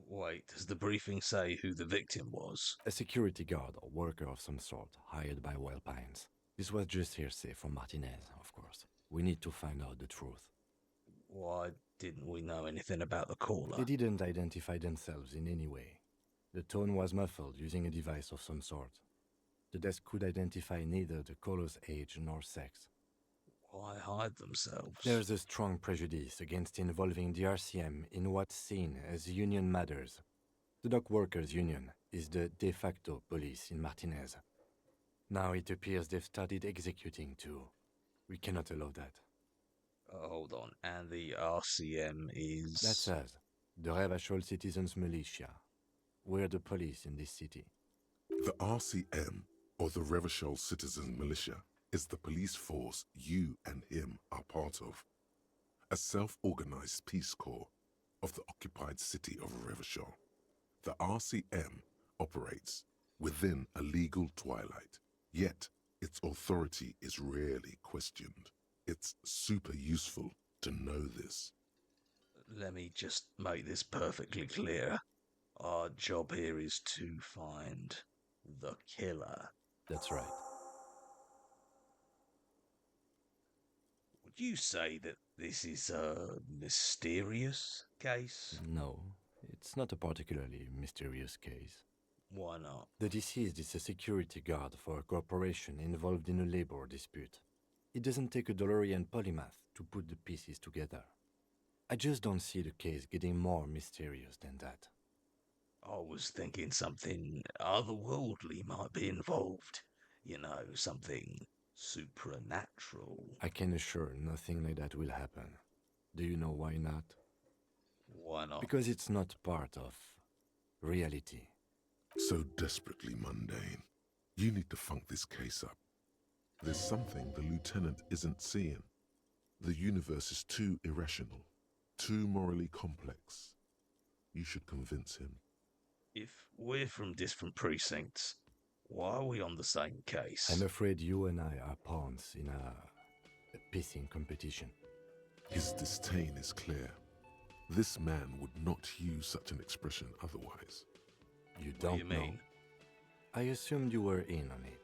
Wait, does the briefing say who the victim was? A security guard or worker of some sort hired by Wild Pines. This was just hearsay from Martinez, of course. We need to find out the truth. Why didn't we know anything about the caller? They didn't identify themselves in any way. The tone was muffled using a device of some sort. The desk could identify neither the caller's age nor sex. Why hide themselves? There's a strong prejudice against involving the RCM in what's seen as union matters. The dock workers' union is the de facto police in Martinez. Now it appears they've started executing too. We cannot allow that. Hold on, and the RCM is... That's us, the Revachol Citizens Militia. We're the police in this city. The RCM, or the Revachol Citizen Militia, is the police force you and him are part of. A self-organized peace corps of the occupied city of Revachol. The RCM operates within a legal twilight, yet its authority is rarely questioned. It's super useful to know this. Let me just make this perfectly clear. Our job here is to find the killer. That's right. Would you say that this is a mysterious case? No, it's not a particularly mysterious case. Why not? The deceased is a security guard for a corporation involved in a labor dispute. It doesn't take a DeLorean polymath to put the pieces together. I just don't see the case getting more mysterious than that. I was thinking something otherworldly might be involved. You know, something supernatural. I can assure nothing like that will happen. Do you know why not? Why not? Because it's not part of reality. So desperately mundane. You need to funk this case up. There's something the lieutenant isn't seeing. The universe is too irrational, too morally complex. You should convince him. If we're from different precincts, why are we on the same case? I'm afraid you and I are pawns in a pissing competition. His disdain is clear. This man would not use such an expression otherwise. You What don't do you mean? know. I assumed you were in on it.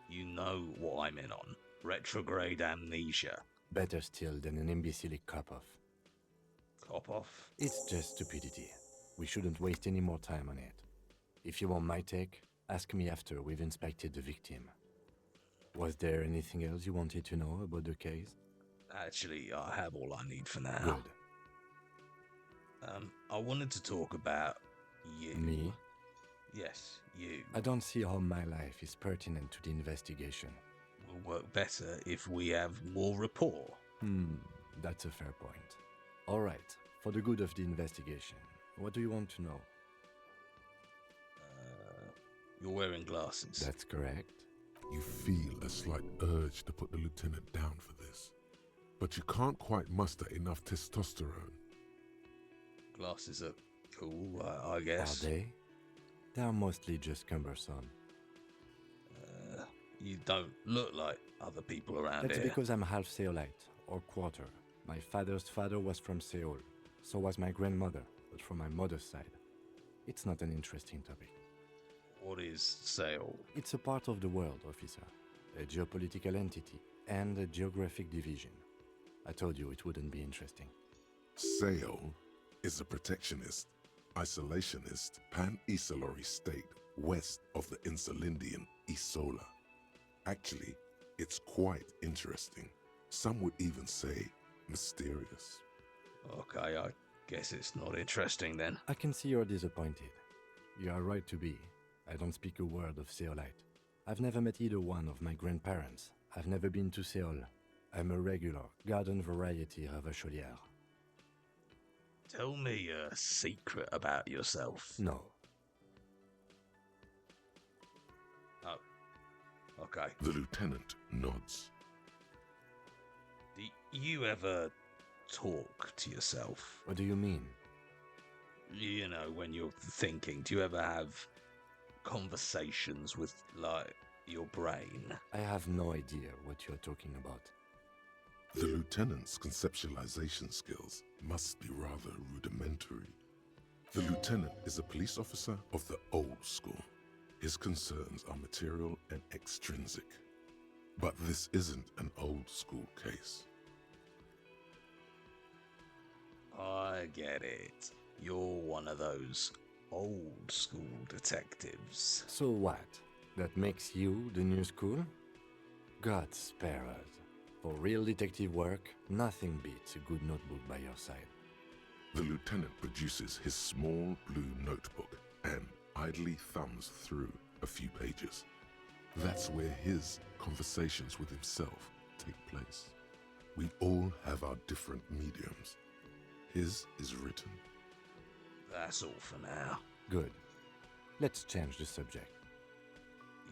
You know what I'm in on. Retrograde amnesia. Better still than an imbecilic cop-off. Top off. It's just stupidity. We shouldn't waste any more time on it. If you want my take, ask me after we've inspected the victim. Was there anything else you wanted to know about the case? Actually, I have all I need for now. Good. I wanted to talk about you. Me? Yes, you. I don't see how my life is pertinent to the investigation. Will work better if we have more rapport. That's a fair point. All right, for the good of the investigation, what do you want to know? You're wearing glasses. That's correct. You feel a slight urge to put the lieutenant down for this, but you can't quite muster enough testosterone. Glasses are cool, I guess. Are they? They are mostly just cumbersome. You don't look like other people around That's here. because I'm half Seolite, or quarter. My father's father was from Seoul. So was my grandmother, but from my mother's side. It's not an interesting topic. What is Seoul? It's a part of the world, officer. A geopolitical entity and a geographic division. I told you it wouldn't be interesting. Seoul is a protectionist, isolationist, pan-Isolari state west of the Insulindian Isola. Actually, it's quite interesting. Some would even say mysterious. Okay, I guess it's not interesting then. I can see you're disappointed. You are right to be. I don't speak a word of Seolite. I've never met either one of my grandparents. I've never been to Seoul. I'm a regular, garden variety ravacholière. Tell me a secret about yourself. No. Oh, okay. The lieutenant nods. Do you ever talk to yourself? What do you mean? You know, when you're thinking, do you ever have conversations with, like, your brain? I have no idea what you're talking about. The lieutenant's conceptualization skills must be rather rudimentary. The lieutenant is a police officer of the old school. His concerns are material and extrinsic. But this isn't an old school case. I get it. You're one of those old school detectives. So what? That makes you the new school? God spare us. For real detective work, nothing beats a good notebook by your side. The lieutenant produces his small blue notebook and idly thumbs through a few pages. That's where his conversations with himself take place. We all have our different mediums. His is written. That's all for now. Good. Let's change the subject.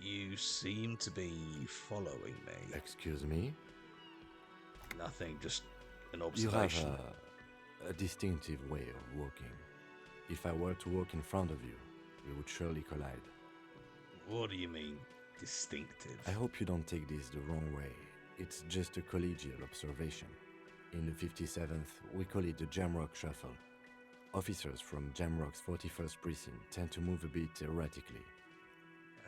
You seem to be following me. Excuse me? Nothing, just an You have observation. a distinctive way of walking. If I were to walk in front of you, we would surely collide. What do you mean, distinctive? I hope you don't take this the wrong way. It's just a collegial observation. In the 57th, we call it the Jamrock Shuffle. Officers from Jamrock's 41st Precinct tend to move a bit erratically.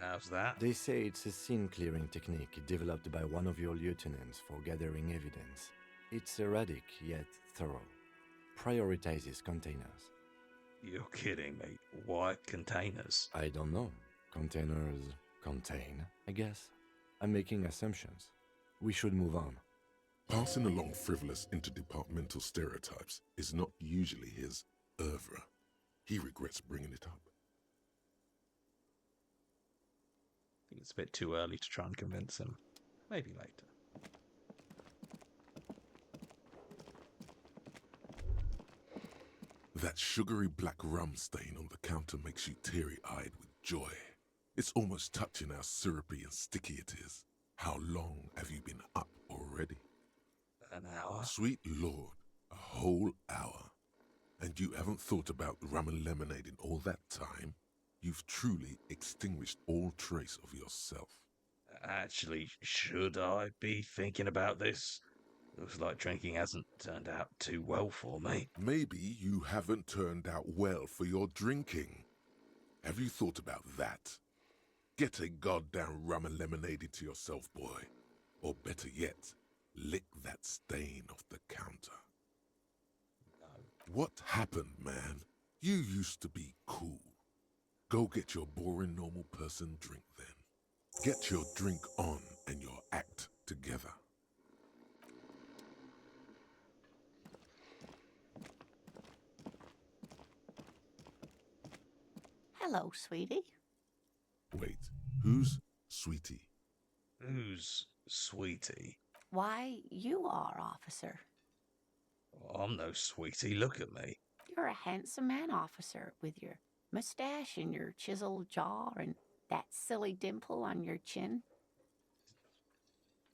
How's that? They say it's a scene-clearing technique developed by one of your lieutenants for gathering evidence. It's erratic, yet thorough. Prioritizes containers. You're kidding me. Why containers? I don't know. Containers contain, I guess. I'm making assumptions. We should move on. Passing along frivolous interdepartmental stereotypes is not usually his oeuvre. He regrets bringing it up. I think it's a bit too early to try and convince him. Maybe later. That sugary black rum stain on the counter makes you teary-eyed with joy. It's almost touching how syrupy and sticky it is. How long have you been up already? An hour? Sweet Lord, a whole hour. And you haven't thought about rum and lemonade in all that time? You've truly extinguished all trace of yourself. Actually, should I be thinking about this? Looks like drinking hasn't turned out too well for me. Maybe you haven't turned out well for your drinking. Have you thought about that? Get a goddamn rum and lemonade into yourself, boy. Or better yet, lick that stain off the counter. What happened, man? You used to be cool. Go get your boring normal person drink then. Get your drink on and your act together. Hello, sweetie. Wait, who's Sweetie? Who's Sweetie? Why, you are, officer. I'm no Sweetie, look at me. You're a handsome man, officer, with your mustache and your chiseled jaw and that silly dimple on your chin.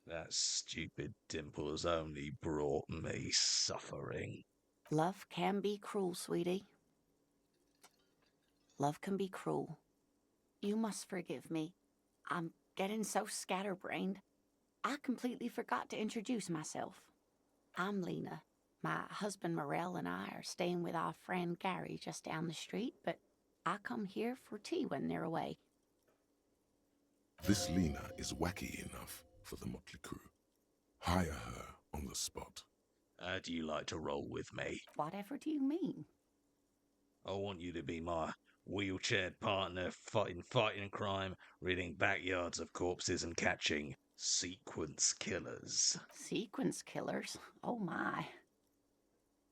That stupid dimple has only brought me suffering. Love can be cruel, sweetie. Love can be cruel. You must forgive me. I'm getting so scatterbrained. I completely forgot to introduce myself. I'm Lena. My husband Morel and I are staying with our friend Gary just down the street, but I come here for tea when they're away. This Lena is wacky enough for the motley crew. Hire her on the spot. How do you like to roll with me? Whatever do you mean? I want you to be my wheelchaired partner fighting crime, ridding backyards of corpses and catching sequence killers. Sequence killers? Oh my.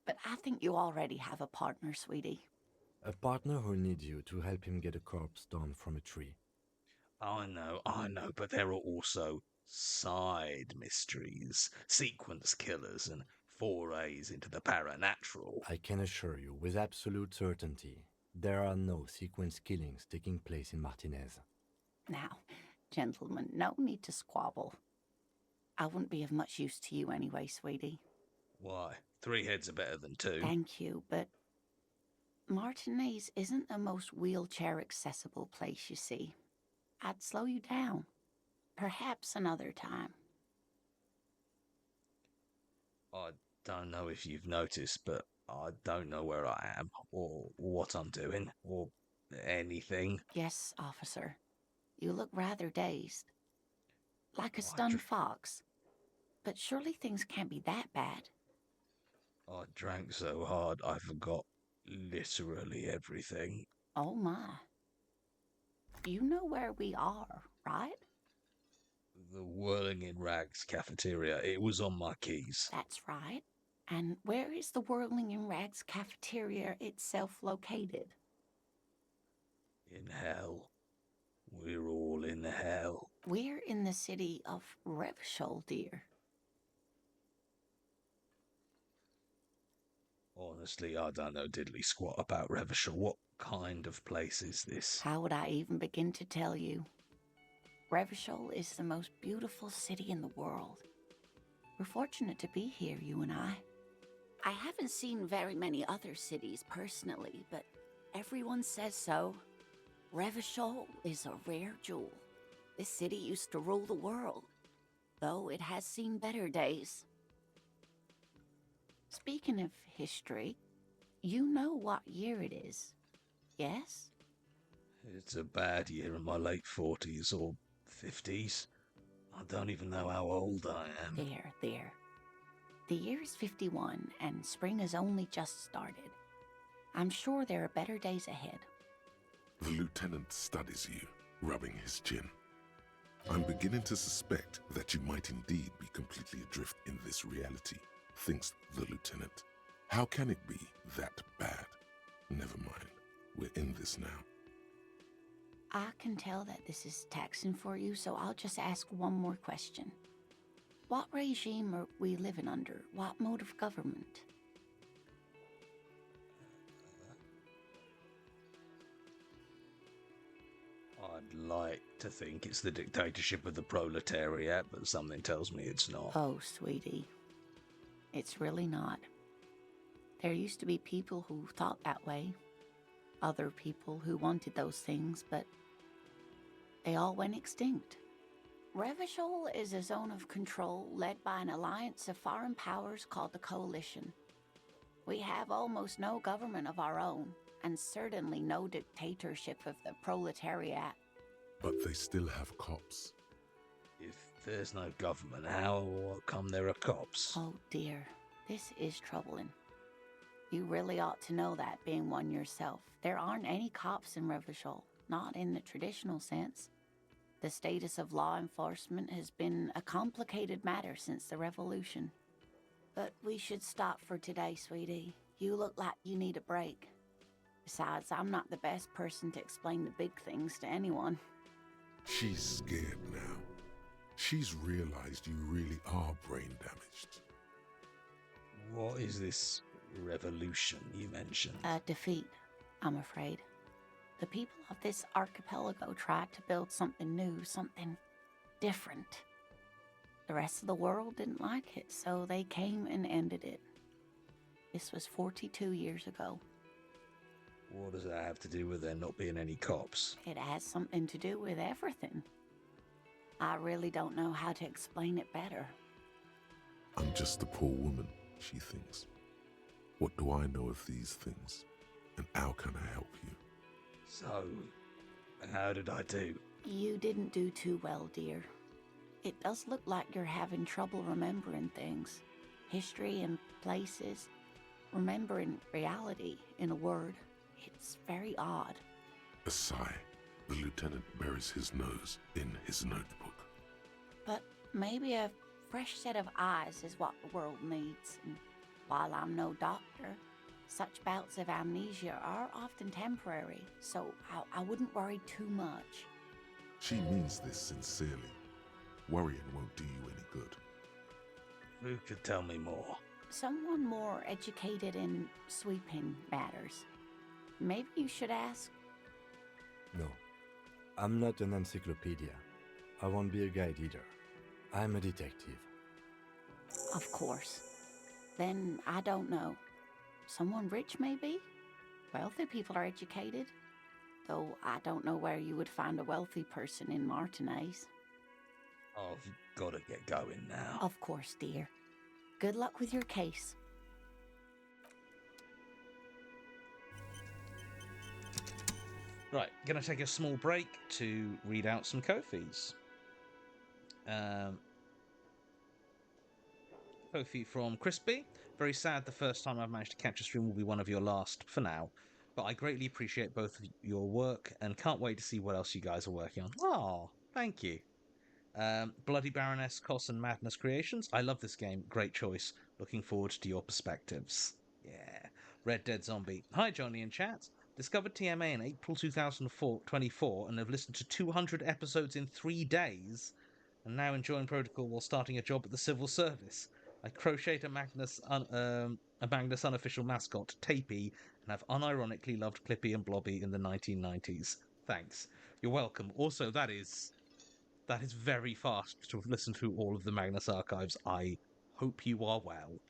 But I think you already have a partner, sweetie. A partner who needs you to help him get a corpse down from a tree. I know, but there are also side mysteries, sequence killers, and forays into the paranatural. I can assure you with absolute certainty, there are no sequence killings taking place in Martinez. Now, gentlemen, no need to squabble. I wouldn't be of much use to you anyway, sweetie. Why? 3 heads are better than 2. Thank you, but Martinez isn't the most wheelchair-accessible place, you see. I'd slow you down. Perhaps another time. I don't know if you've noticed, but I don't know where I am, or what I'm doing, or anything. Yes, officer. You look rather dazed. Like a I stunned fox. But surely things can't be that bad. I drank so hard I forgot literally everything. Oh my. You know where we are, right? The Whirling in Rags cafeteria, it was on my keys. That's right. And where is the Whirling in Rags cafeteria itself located? In hell. We're all in hell. We're in the city of Revachol, dear. Honestly, I don't know diddly squat about Revachol. What kind of place is this? How would I even begin to tell you? Revachol is the most beautiful city in the world. We're fortunate to be here, you and I. I haven't seen very many other cities personally, but everyone says so. Revachol is a rare jewel. This city used to rule the world, though it has seen better days. Speaking of history, you know what year it is, yes? It's a bad year in my late 40s or 50s. I don't even know how old I am. There. The year is 51, and spring has only just started. I'm sure there are better days ahead. The lieutenant studies you, rubbing his chin. I'm beginning to suspect that you might indeed be completely adrift in this reality, thinks the lieutenant. How can it be that bad? Never mind. We're in this now. I can tell that this is taxing for you, so I'll just ask one more question. What regime are we living under? What mode of government? I'd like to think it's the dictatorship of the proletariat, but something tells me it's not. Oh, sweetie. It's really not. There used to be people who thought that way. Other people who wanted those things, but they all went extinct. Revachol is a zone of control led by an alliance of foreign powers called the Coalition. We have almost no government of our own, and certainly no dictatorship of the proletariat. But they still have cops. If there's no government, how come there are cops? Oh dear, this is troubling. You really ought to know that, being one yourself. There aren't any cops in Revachol, not in the traditional sense. The status of law enforcement has been a complicated matter since the revolution. But we should stop for today, sweetie. You look like you need a break. Besides, I'm not the best person to explain the big things to anyone. She's scared now. She's realized you really are brain damaged. What is this revolution you mentioned? A defeat, I'm afraid. The people of this archipelago tried to build something new, something different. The rest of the world didn't like it, so they came and ended it. This was 42 years ago. What does that have to do with there not being any cops? It has something to do with everything. I really don't know how to explain it better. I'm just a poor woman, she thinks. What do I know of these things? And how can I help you? So, how did I do? You didn't do too well, dear. It does look like you're having trouble remembering things. History and places. Remembering reality, in a word. It's very odd. A sigh. The lieutenant buries his nose in his notebook. But maybe a fresh set of eyes is what the world needs. And while I'm no doctor, such bouts of amnesia are often temporary, so I wouldn't worry too much. She means this sincerely. Worrying won't do you any good. Who could tell me more? Someone more educated in sweeping matters. Maybe you should ask. No, I'm not an encyclopedia. I won't be a guide either. I'm a detective. Of course. Then I don't know. Someone rich, maybe? Wealthy people are educated. Though I don't know where you would find a wealthy person in Martinez. I've got to get going now. Of course, dear. Good luck with your case. Right, gonna take a small break to read out some Ko-fis. Ko-fi from Crispy. Very sad the first time I've managed to catch a stream will be one of your last for now. But I greatly appreciate both of your work and can't wait to see what else you guys are working on. Oh, thank you. Bloody Baroness Koss and Madness Creations. I love this game. Great choice. Looking forward to your perspectives. Yeah. Red Dead Zombie. Hi, Johnny and chat. Discovered TMA in April 2024 and have listened to 200 episodes in 3 days and now enjoying Protocol while starting a job at the civil service. I crochet a Magnus unofficial mascot, Tapey, and have unironically loved Clippy and Blobby in the 1990s. Thanks. You're welcome. Also, that is very fast to have listened through all of the Magnus archives. I hope you are well.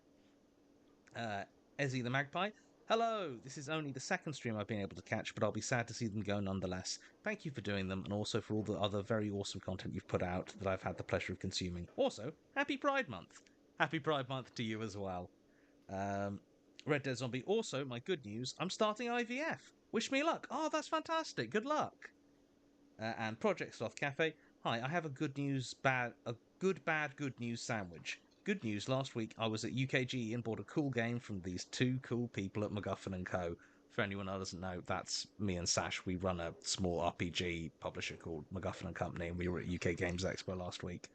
Ezzy the Magpie. Hello! This is only the second stream I've been able to catch, but I'll be sad to see them go nonetheless. Thank you for doing them, and also for all the other very awesome content you've put out that I've had the pleasure of consuming. Also, Happy Pride Month! Happy Pride Month to you as well. Red Dead Zombie. Also, my good news, I'm starting IVF. Wish me luck. Oh, that's fantastic. Good luck. And Project Sloth Cafe. Hi, I have a good news, good news sandwich. Good news, last week I was at UKGE and bought a cool game from these two cool people at MacGuffin & Co. For anyone who doesn't know, that's me and Sash. We run a small RPG publisher called MacGuffin & Company, and we were at UK Games Expo last week.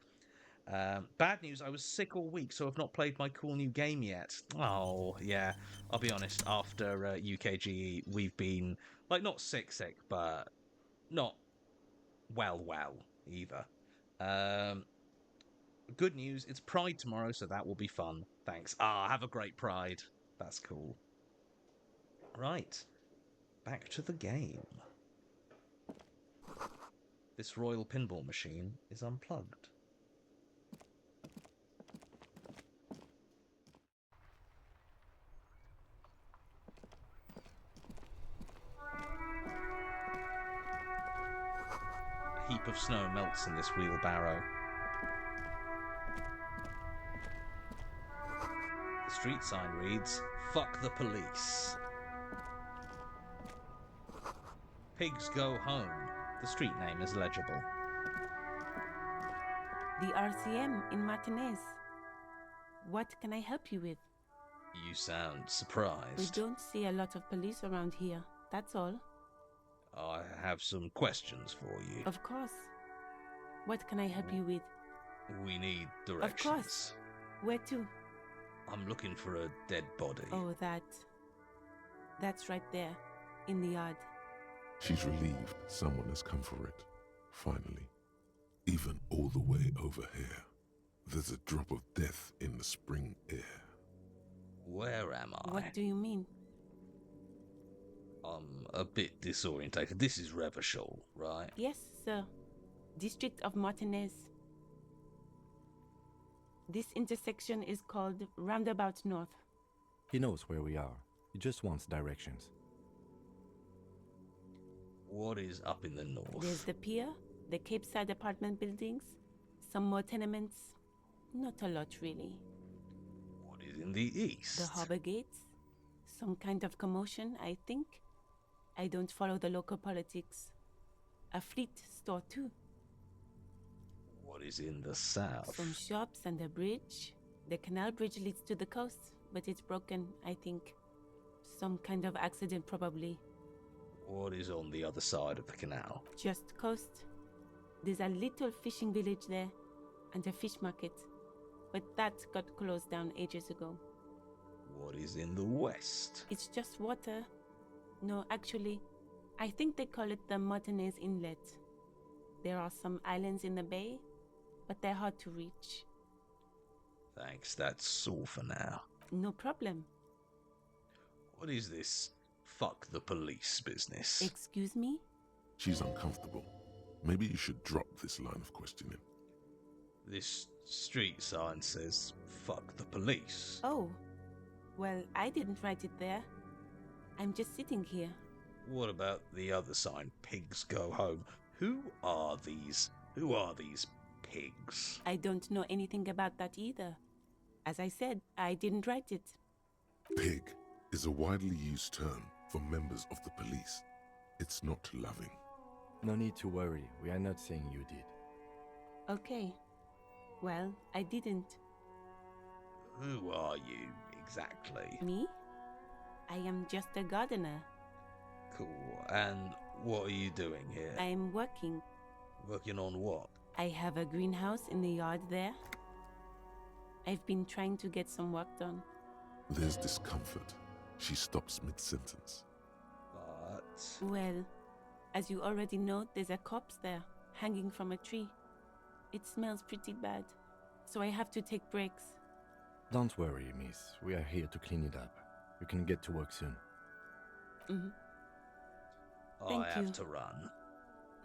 Bad news, I was sick all week, so I've not played my cool new game yet. Oh, yeah. I'll be honest, after UKGE, we've been, like, not sick, but not well either. Good news, it's Pride tomorrow, so that will be fun. Thanks. Have a great Pride. That's cool. Right. Back to the game. This royal pinball machine is unplugged. A heap of snow melts in this wheelbarrow. The street sign reads, "Fuck the police." Pigs go home. The street name is legible. The RCM in Martinez. What can I help you with? You sound We surprised. don't see a lot of police around here, that's all. I have some questions for you. Of course. What can I help you with? We need Of directions. course. Where to? I'm looking for a dead body. Oh, that's right there, in the yard. She's relieved someone has come for it. Finally. Even all the way over here. There's a drop of death in the spring air. Where am I? What do you mean? I'm a bit disorientated. This is Revachol, right? Yes, sir. District of Martinez. This intersection is called Roundabout North. He knows where we are. He just wants directions. What is up in the north? There's the pier, the Cape Side apartment buildings, some more tenements. Not a lot, really. What is in the east? The harbor gates. Some kind of commotion, I think. I don't follow the local politics. A fleet store, too. What is in the south? Some shops and a bridge. The canal bridge leads to the coast, but it's broken, I think. Some kind of accident, probably. What is on the other side of the canal? Just coast. There's a little fishing village there, and a fish market. But that got closed down ages ago. What is in the west? It's just water. No, actually, I think they call it the Martinez Inlet. There are some islands in the bay, but they're hard to reach. Thanks, that's all for now. No problem. What is this fuck the police business? Excuse me? She's uncomfortable. Maybe you should drop this line of questioning. This street sign says fuck the police. Oh, well, I didn't write it there. I'm just sitting here. What about the other sign, pigs go home? Who are these pigs? I don't know anything about that either. As I said, I didn't write it. Pig is a widely used term for members of the police. It's not loving. No need to worry. We are not saying you did. Okay. Well, I didn't. Who are you, exactly? Me? I am just a gardener. Cool. And what are you doing here? I'm working. Working on what? I have a greenhouse in the yard there. I've been trying to get some work done. There's discomfort. She stops mid-sentence. But... Well, as you already know, there's a corpse there, hanging from a tree. It smells pretty bad, so I have to take breaks. Don't worry, miss. We are here to clean it up. You can get to work soon. Thank I have you. to run.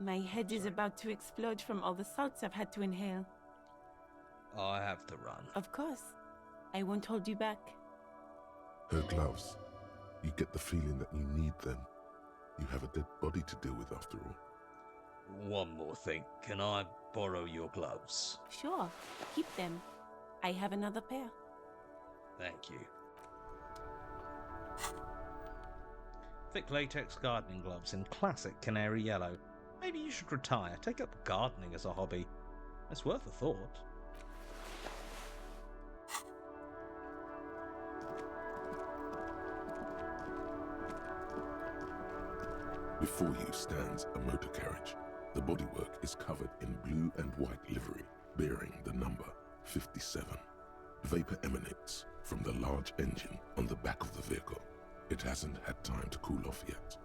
My head is about to explode from all the salts I've had to inhale. I have to run. Of course. I won't hold you back. Her gloves. You get the feeling that you need them. You have a dead body to deal with after all. One more thing. Can I borrow your gloves? Sure, keep them. I have another pair. Thank you. Thick latex gardening gloves in classic canary yellow. Maybe you should retire. Take up gardening as a hobby. It's worth a thought. Before you stands a motor carriage. The bodywork is covered in blue and white livery, bearing the number 57. Vapor emanates from the large engine on the back of the vehicle. It hasn't had time to cool off yet.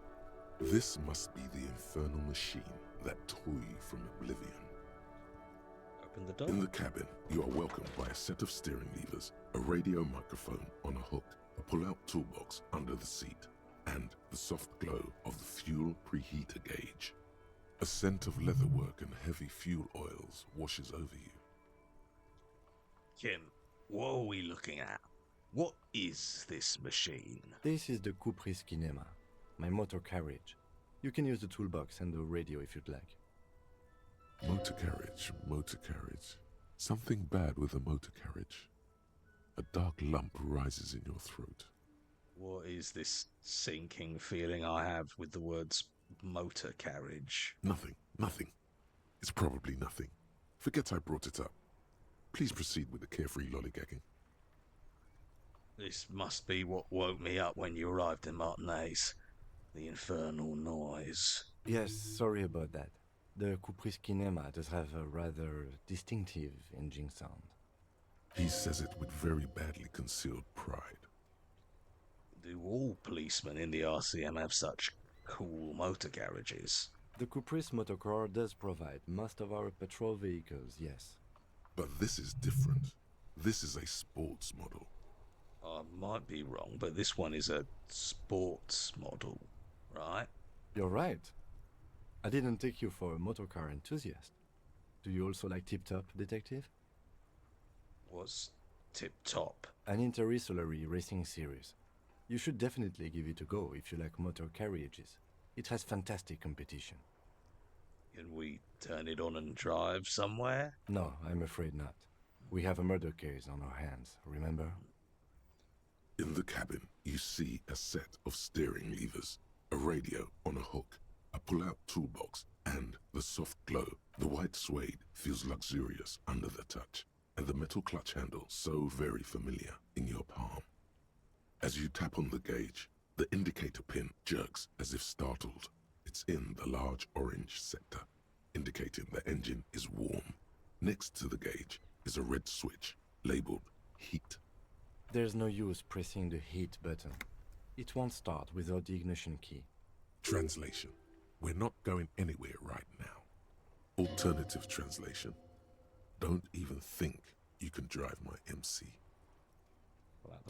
This must be the infernal machine that tore you from oblivion. Open the door. In the cabin, you are welcomed by a set of steering levers, a radio microphone on a hook, a pull-out toolbox under the seat, and the soft glow of the fuel preheater gauge. A scent of leatherwork and heavy fuel oils washes over you. Kim, what are we looking at? What is this machine? This is the Kupris Kinema, my motor carriage. You can use the toolbox and the radio if you'd like. Motor carriage, motor carriage. Something bad with a motor carriage. A dark lump rises in your throat. What is this sinking feeling I have with the words motor carriage? Nothing, nothing. It's probably nothing. Forget I brought it up. Please proceed with the carefree lollygagging. This must be what woke me up when you arrived in Martinez. The infernal noise. Yes, sorry about that. The Kupris Kinema does have a rather distinctive engine sound. He says it with very badly concealed pride. Do all policemen in the RCM have such cool motor garages? The Kupris Motorcar does provide most of our patrol vehicles, yes. But this is different. This is a sports model. I might be wrong, but this one is a sports model, right? You're right. I didn't take you for a motorcar enthusiast. Do you also like Tip Top, Detective? Was Tip Top? An interstellary racing series. You should definitely give it a go if you like motor carriages. It has fantastic competition. Can we turn it on and drive somewhere? No, I'm afraid not. We have a murder case on our hands, remember? In the cabin, you see a set of steering levers, a radio on a hook, a pull-out toolbox, and the soft glow. The white suede feels luxurious under the touch, and the metal clutch handle so very familiar in your palm. As you tap on the gauge, the indicator pin jerks as if startled. It's in the large orange sector, indicating the engine is warm. Next to the gauge is a red switch labeled heat. There's no use pressing the heat button. It won't start without the ignition key. Translation: we're not going anywhere right now. Alternative translation: don't even think you can drive my MC.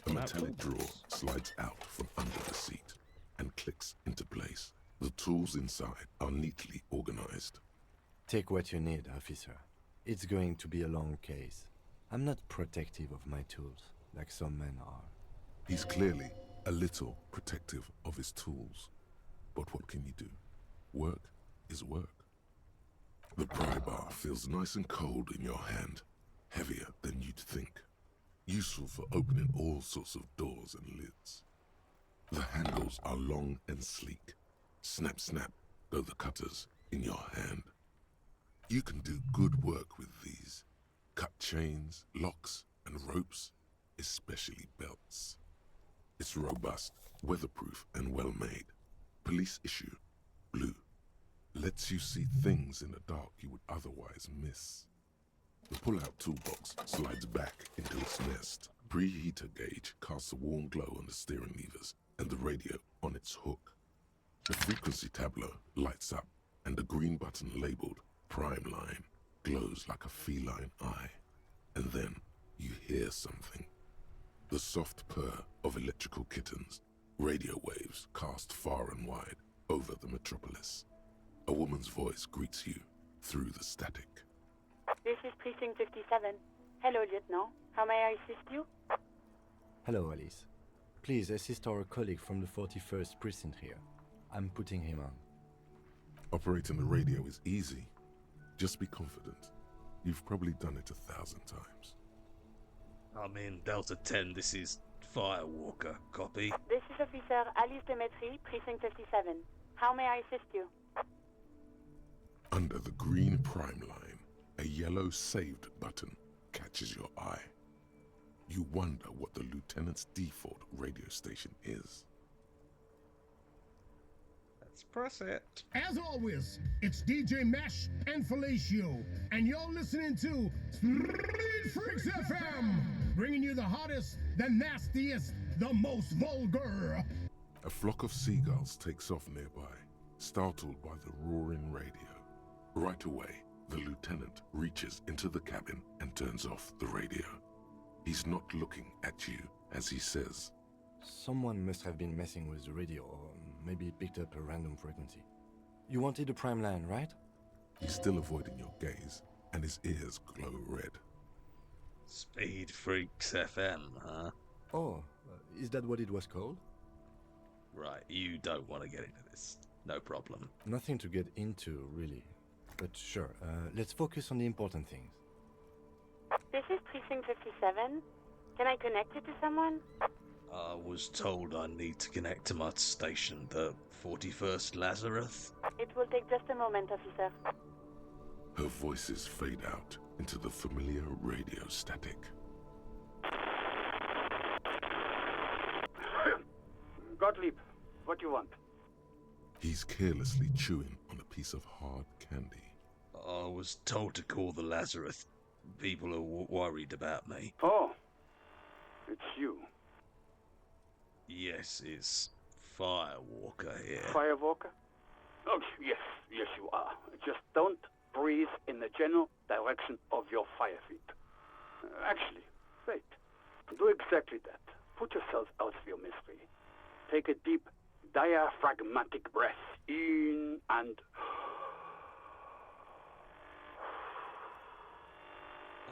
A metallic drawer slides out from under the seat and clicks into place. The tools inside are neatly organized. Take what you need, officer. It's going to be a long case. I'm not protective of my tools, like some men are. He's clearly a little protective of his tools. But what can you do? Work is work. The pry bar feels nice and cold in your hand, heavier than you'd think. Useful for opening all sorts of doors and lids. The handles are long and sleek. Snap, snap go the cutters in your hand. You can do good work with these. Cut chains, locks, and ropes, especially belts. It's robust, weatherproof, and well-made. Police issue, blue. Lets you see things in the dark you would otherwise miss. The pull-out toolbox slides back into its nest. Preheater gauge casts a warm glow on the steering levers and the radio on its hook. The frequency tableau lights up, and the green button labeled Prime Line glows like a feline eye. And then you hear something. The soft purr of electrical kittens, radio waves cast far and wide over the metropolis. A woman's voice greets you through the static. This is Precinct 57. Hello, Lieutenant. How may I assist you? Hello, Alice. Please assist our colleague from the 41st Precinct here. I'm putting him on. Operating the radio is easy. Just be confident. You've probably done it 1,000 times. I'm in Delta 10. This is Firewalker. Copy. This is Officer Alice Demetri, Precinct 57. How may I assist you? Under the green prime line, a yellow saved button catches your eye. You wonder what the lieutenant's default radio station is. Let's press it. As always, it's DJ Mesh and Felicio, and you're listening to Street Freaks FM, bringing you the hottest, the nastiest, the most vulgar. A flock of seagulls takes off nearby, startled by the roaring radio. Right away, the lieutenant reaches into the cabin and turns off the radio. He's not looking at you as he says, Someone must have been messing with the radio, or maybe it picked up a random frequency. You wanted a prime line, right? He's still avoiding your gaze, and his ears glow red. Speed Freaks FM, huh? Oh, is that what it was called? Right, you don't want to get into this. No problem. Nothing to get into, really. But sure, let's focus on the important things. This is Precinct 57. Can I connect you to someone? I was told I need to connect to my station, the 41st Lazarus. It will take just a moment, officer. Her voices fade out into the familiar radio static. Gottlieb, what do you want? He's carelessly chewing on a piece of hard candy. I was told to call the Lazarus. People are worried about me. Oh, it's you. Yes, it's Firewalker here. Firewalker? Oh, yes, you are. Just don't breathe in the general direction of your fire feet. Actually, wait. Do exactly that. Put yourself out of your misery. Take a deep, diaphragmatic breath in and...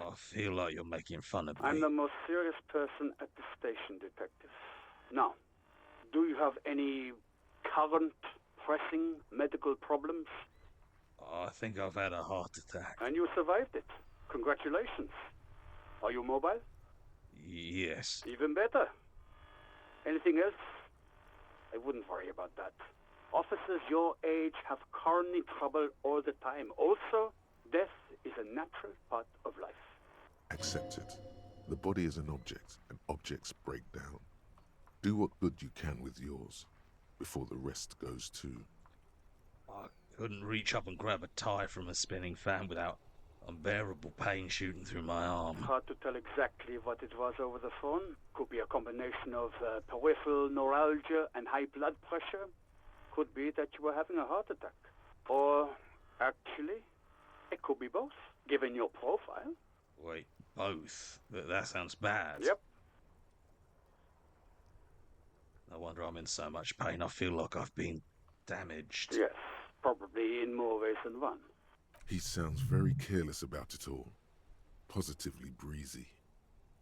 I feel like you're making fun of me. I'm the most serious person at the station, detective. Now, do you have any current, pressing medical problems? I think I've had a heart attack. And you survived it. Congratulations. Are you mobile? Yes. Even better. Anything else? I wouldn't worry about that. Officers your age have coronary trouble all the time. Also, death is a natural part of life. Accept it. The body is an object, and objects break down. Do what good you can with yours, before the rest goes too. I couldn't reach up and grab a tie from a spinning fan without unbearable pain shooting through my arm. Hard to tell exactly what it was over the phone. Could be a combination of peripheral neuralgia and high blood pressure. Could be that you were having a heart attack. Or, actually, it could be both, given your profile. Wait, both? That sounds bad. Yep. No wonder I'm in so much pain. I feel like I've been damaged. Yes, probably in more ways than one. He sounds very careless about it all. Positively breezy.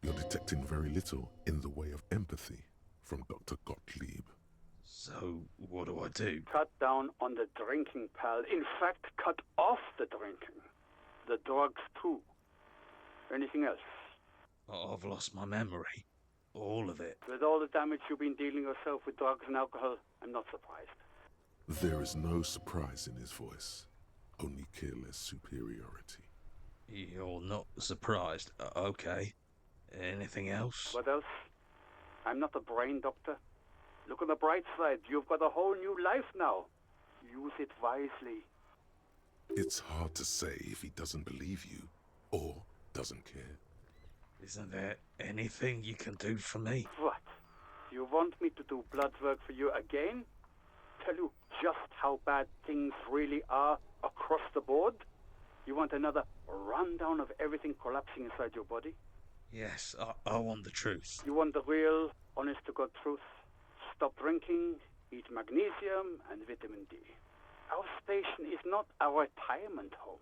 You're detecting very little in the way of empathy from Dr. Gottlieb. So, what do I do? Cut down on the drinking, pal. In fact, cut off the drinking. The drugs, too. Anything else? I've lost my memory. All of it. With all the damage you've been dealing yourself with drugs and alcohol, I'm not surprised. There is no surprise in his voice, only careless superiority. You're not surprised. Okay. Anything else? What else? I'm not a brain doctor. Look on the bright side. You've got a whole new life now. Use it wisely. It's hard to say if he doesn't believe you, or doesn't care. Isn't there anything you can do for me? What? You want me to do blood work for you again? Tell you just how bad things really are across the board? You want another rundown of everything collapsing inside your body? Yes, I want the truth. You want the real, honest-to-God truth? Stop drinking, eat magnesium and vitamin D. Our station is not a retirement home.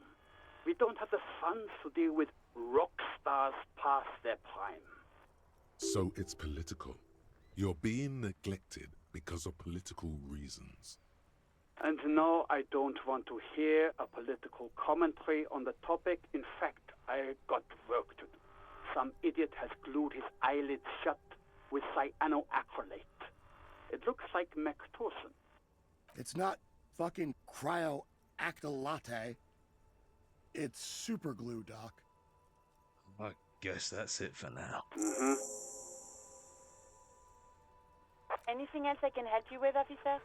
We don't have the funds to deal with rock stars past their prime. So it's political. You're being neglected because of political reasons. And no, I don't want to hear a political commentary on the topic. In fact, I got work to do. Some idiot has glued his eyelids shut with cyanoacrylate. It looks like Mactorson. It's not fucking cryoacrylate. It's super glue, Doc. I guess that's it for now. Mm-hmm. Anything else I can help you with, officer?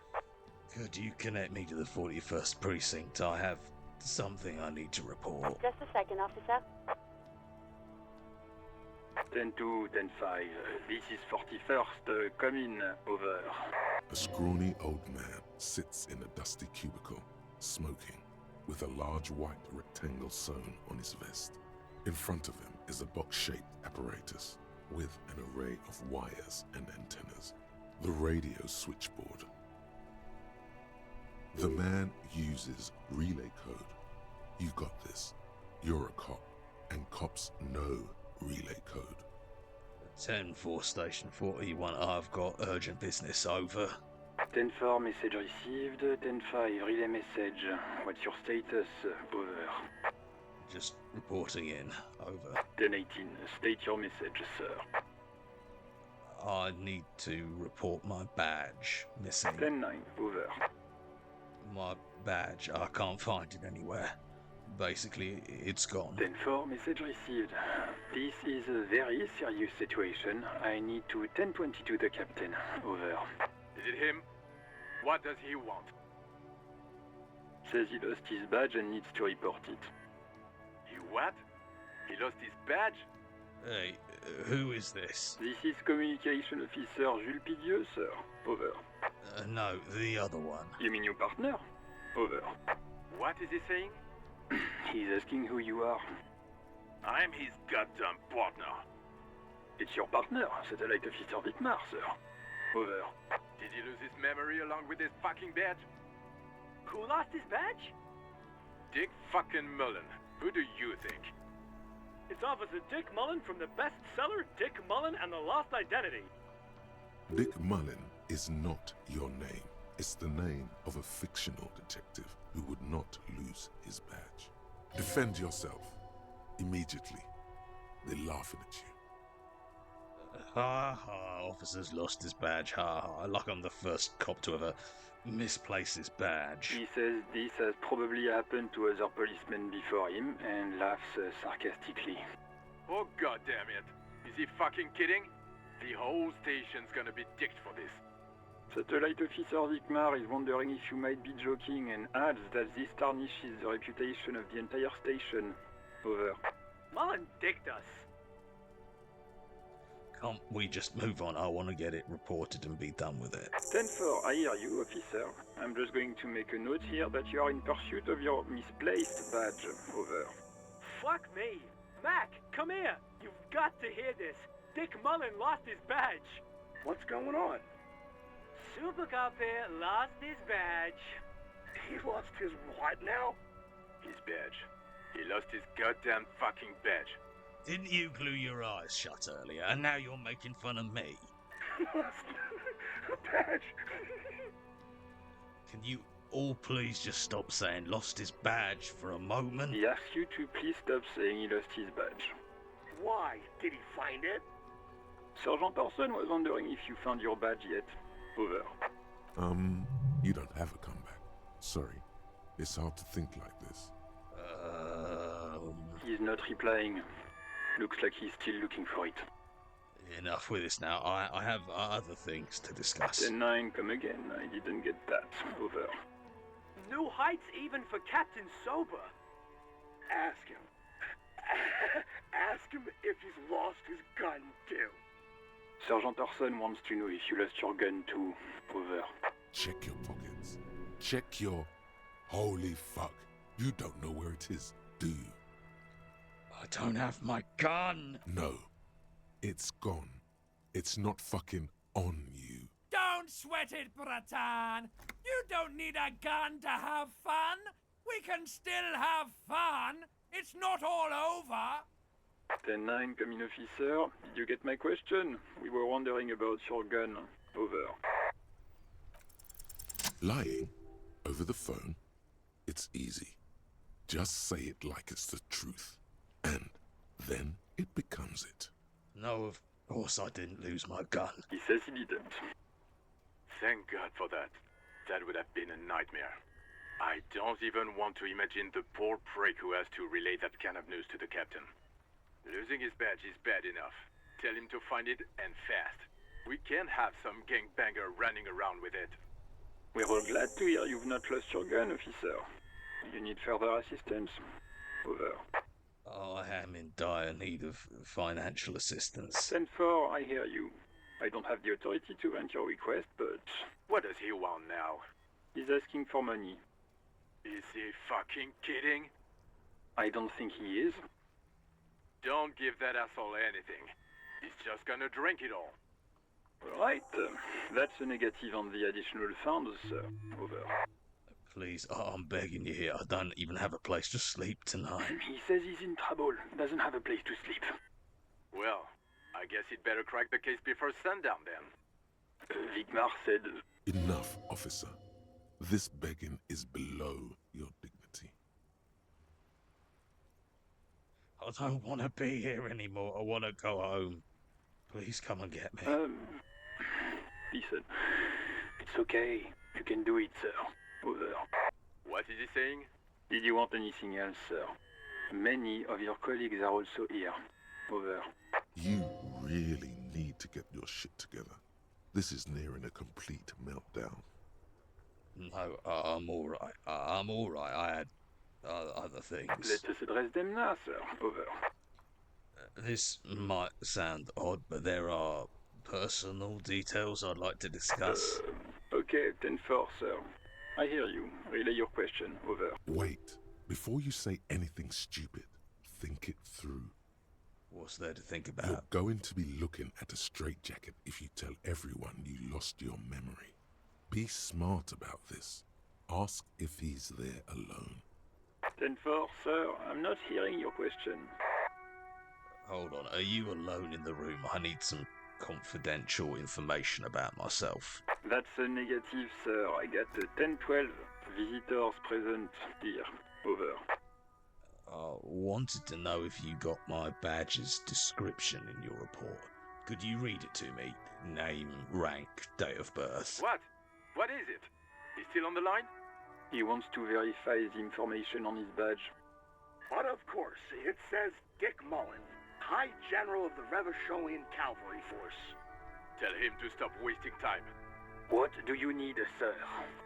Could you connect me to the 41st Precinct? I have something I need to report. Just a second, officer. 10-2, 10-5. This is 41st. Come in. Over. A scrawny old man sits in a dusty cubicle, smoking, with a large white rectangle sewn on his vest. In front of him is a box-shaped apparatus with an array of wires and antennas. The radio switchboard. The man uses relay code. You've got this. You're a cop, and cops know relay code. 10-4 Station 41, I've got urgent business, over. 10-4, message received. 10-5, relay message. What's your status? Over. Just reporting in, over. 10-18, state your message, sir. I need to report my badge missing. 10-9, over. My badge, I can't find it anywhere. Basically, it's gone. 10-4, message received. This is a very serious situation. I need to 10-22 the captain. Over. Is it him? What does he want? Says he lost his badge and needs to report it. He what? He lost his badge? Hey, who is this? This is Communication Officer Jules Pidieux, sir. Over. No, the other one. You mean your partner? Over. What is he saying? He's asking who you are. I'm his goddamn partner. It's your partner, Satellite Officer Vitmar, sir. Over. Did he lose his memory along with his fucking badge? Who lost his badge? Dick fucking Mullen. Who do you think? It's Officer Dick Mullen from the bestseller Dick Mullen and the Lost Identity. Dick Mullen is not your name. It's the name of a fictional detective who would not lose his badge. Defend yourself. Immediately. They're laughing at you. Ha ha, officer's lost his badge, ha ha. Like I'm the first cop to ever misplace his badge. He says this has probably happened to other policemen before him and laughs sarcastically. Oh god damn it. Is he fucking kidding? The whole station's gonna be dicked for this. Satellite Officer Vicmar is wondering if you might be joking and adds that this tarnishes the reputation of the entire station. Over. Mullen dicked us. Can't we just move on? I want to get it reported and be done with it. 10-4, I hear you, officer. I'm just going to make a note here that you are in pursuit of your misplaced badge. Over. Fuck me. Mac, come here. You've got to hear this. Dick Mullen lost his badge. What's going on? Super Cop here lost his badge. He lost his what now? His badge. He lost his goddamn fucking badge. Didn't you glue your eyes shut earlier, and now you're making fun of me? Lost a badge. Can you all please just stop saying lost his badge for a moment? He asks you to please stop saying he lost his badge. Why? Did he find it? Sergeant Orson was wondering if you found your badge yet. Over. You don't have a comeback. Sorry. It's hard to think like this. He's not replying. Looks like he's still looking for it. Enough with this now. I have other things to discuss. 10-9, come again. I didn't get that. Over. New heights even for Captain Sober. Ask him. Ask him if he's lost his gun too. Sergeant Orson wants to know if you lost your gun too. Over. Check your pockets. Check your... Holy fuck. You don't know where it is, do you? I don't have my gun! No. It's gone. It's not fucking on you. Don't sweat it, Bratan! You don't need a gun to have fun! We can still have fun! It's not all over! 10-9, come in, officer. Did you get my question? We were wondering about your gun. Over. Lying over the phone? It's easy. Just say it like it's the truth. And then it becomes it. No, of course I didn't lose my gun. He says he didn't. Thank God for that. That would have been a nightmare. I don't even want to imagine the poor prick who has to relay that kind of news to the captain. Losing his badge is bad enough. Tell him to find it, and fast. We can't have some gangbanger running around with it. We're all glad to hear you've not lost your gun, officer. You need further assistance. Over. I am in dire need of financial assistance. 10-4, I hear you. I don't have the authority to grant your request, but... What does he want now? He's asking for money. Is he fucking kidding? I don't think he is. Don't give that asshole anything. He's just gonna drink it all. Right. That's a negative on the additional funds, sir. Over. Please, I'm begging you here. I don't even have a place to sleep tonight. He says he's in trouble. Doesn't have a place to sleep. Well, I guess he'd better crack the case before sundown then. Vicmar said... Enough, officer. This begging is below your dignity. I don't want to be here anymore. I want to go home. Please come and get me. Listen. It's okay. You can do it, sir. Over. What is he saying? Did you want anything else, sir? Many of your colleagues are also here. Over. You really need to get your shit together. This is nearing a complete meltdown. No, I'm alright. I'm alright. I had other things. Let us address them now, sir. Over. This might sound odd, but there are personal details I'd like to discuss. Okay, 10-4, sir. I hear you. Relay your question. Over. Wait. Before you say anything stupid, think it through. What's there to think about? You're going to be looking at a straitjacket if you tell everyone you lost your memory. Be smart about this. Ask if he's there alone. 10-4, sir. I'm not hearing your question. Hold on, are you alone in the room? I need some confidential information about myself. That's a negative, sir. I got 10-12 visitors present here. Over. I wanted to know if you got my badge's description in your report. Could you read it to me? Name, rank, date of birth. What? What is it? He's still on the line? He wants to verify the information on his badge. But of course, it says Dick Mullen, High General of the Revacholian Cavalry Force. Tell him to stop wasting time. What do you need, sir?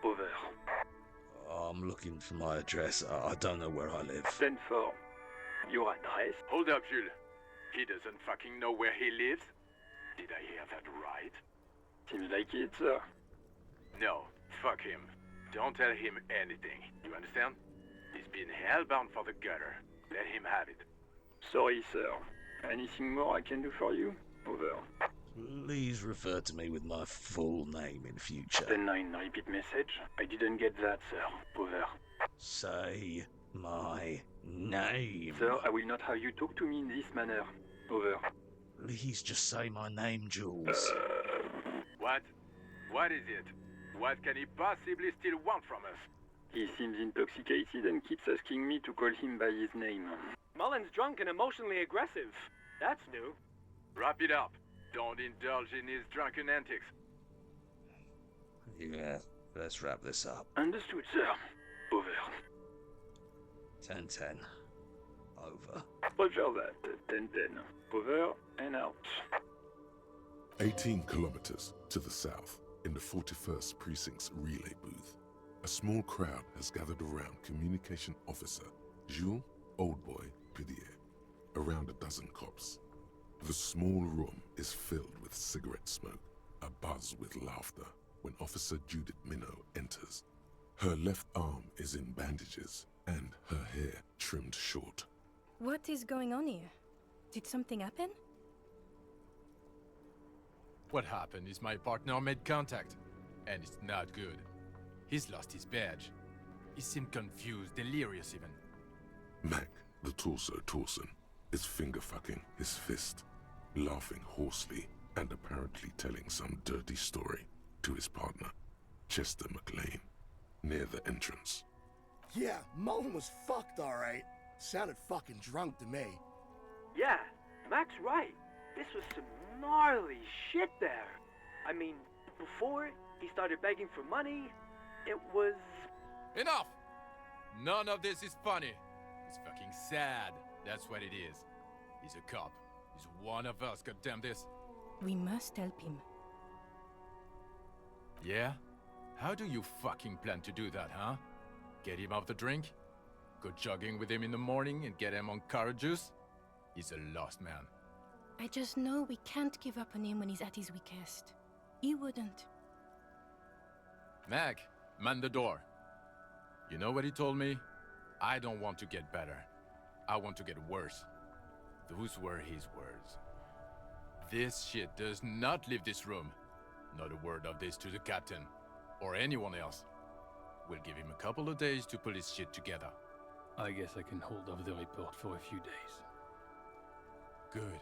Over. I'm looking for my address. I don't know where I live. 10-4. Your address? Hold up, Jules. He doesn't fucking know where he lives? Did I hear that right? Seems like it, sir. No, fuck him. Don't tell him anything. You understand? He's been hellbound for the gutter. Let him have it. Sorry, sir. Anything more I can do for you? Over. Please refer to me with my full name in future. The 9 repeat message? I didn't get that, sir. Over. Say my name. Sir, I will not have you talk to me in this manner. Over. Please just say my name, Jules. What? What is it? What can he possibly still want from us? He seems intoxicated and keeps asking me to call him by his name. Mullen's drunk and emotionally aggressive. That's new. Wrap it up. Don't indulge in his drunken antics. Yeah, let's wrap this up. Understood, sir. Over. 10-10. Over. Roger that. 10-10. Over and out. 18 kilometers to the south, in the 41st Precinct's relay booth, a small crowd has gathered around Communication Officer Jules Oldboy Pidier, around a dozen cops. The small room is filled with cigarette smoke, abuzz with laughter, when Officer Judith Minnow enters. Her left arm is in bandages, and her hair trimmed short. What is going on here? Did something happen? What happened is my partner made contact, and it's not good. He's lost his badge. He seemed confused, delirious even. Mac, the torso Torson, is finger-fucking his fist, laughing hoarsely and apparently telling some dirty story to his partner, Chester McLean, near the entrance. Yeah, Mullen was fucked, alright. Sounded fucking drunk to me. Yeah, Mac's right. This was some gnarly shit there. I mean, before he started begging for money, it was... Enough! None of this is funny. It's fucking sad. That's what it is. He's a cop. He's one of us, goddamn this. We must help him. Yeah? How do you fucking plan to do that, huh? Get him off the drink? Go jogging with him in the morning and get him on carrot juice? He's a lost man. I just know we can't give up on him when he's at his weakest. He wouldn't. Mac, man the door. You know what he told me? I don't want to get better. I want to get worse. Those were his words. This shit does not leave this room. Not a word of this to the captain, or anyone else. We'll give him a couple of days to pull his shit together. I guess I can hold off the report for a few days. Good.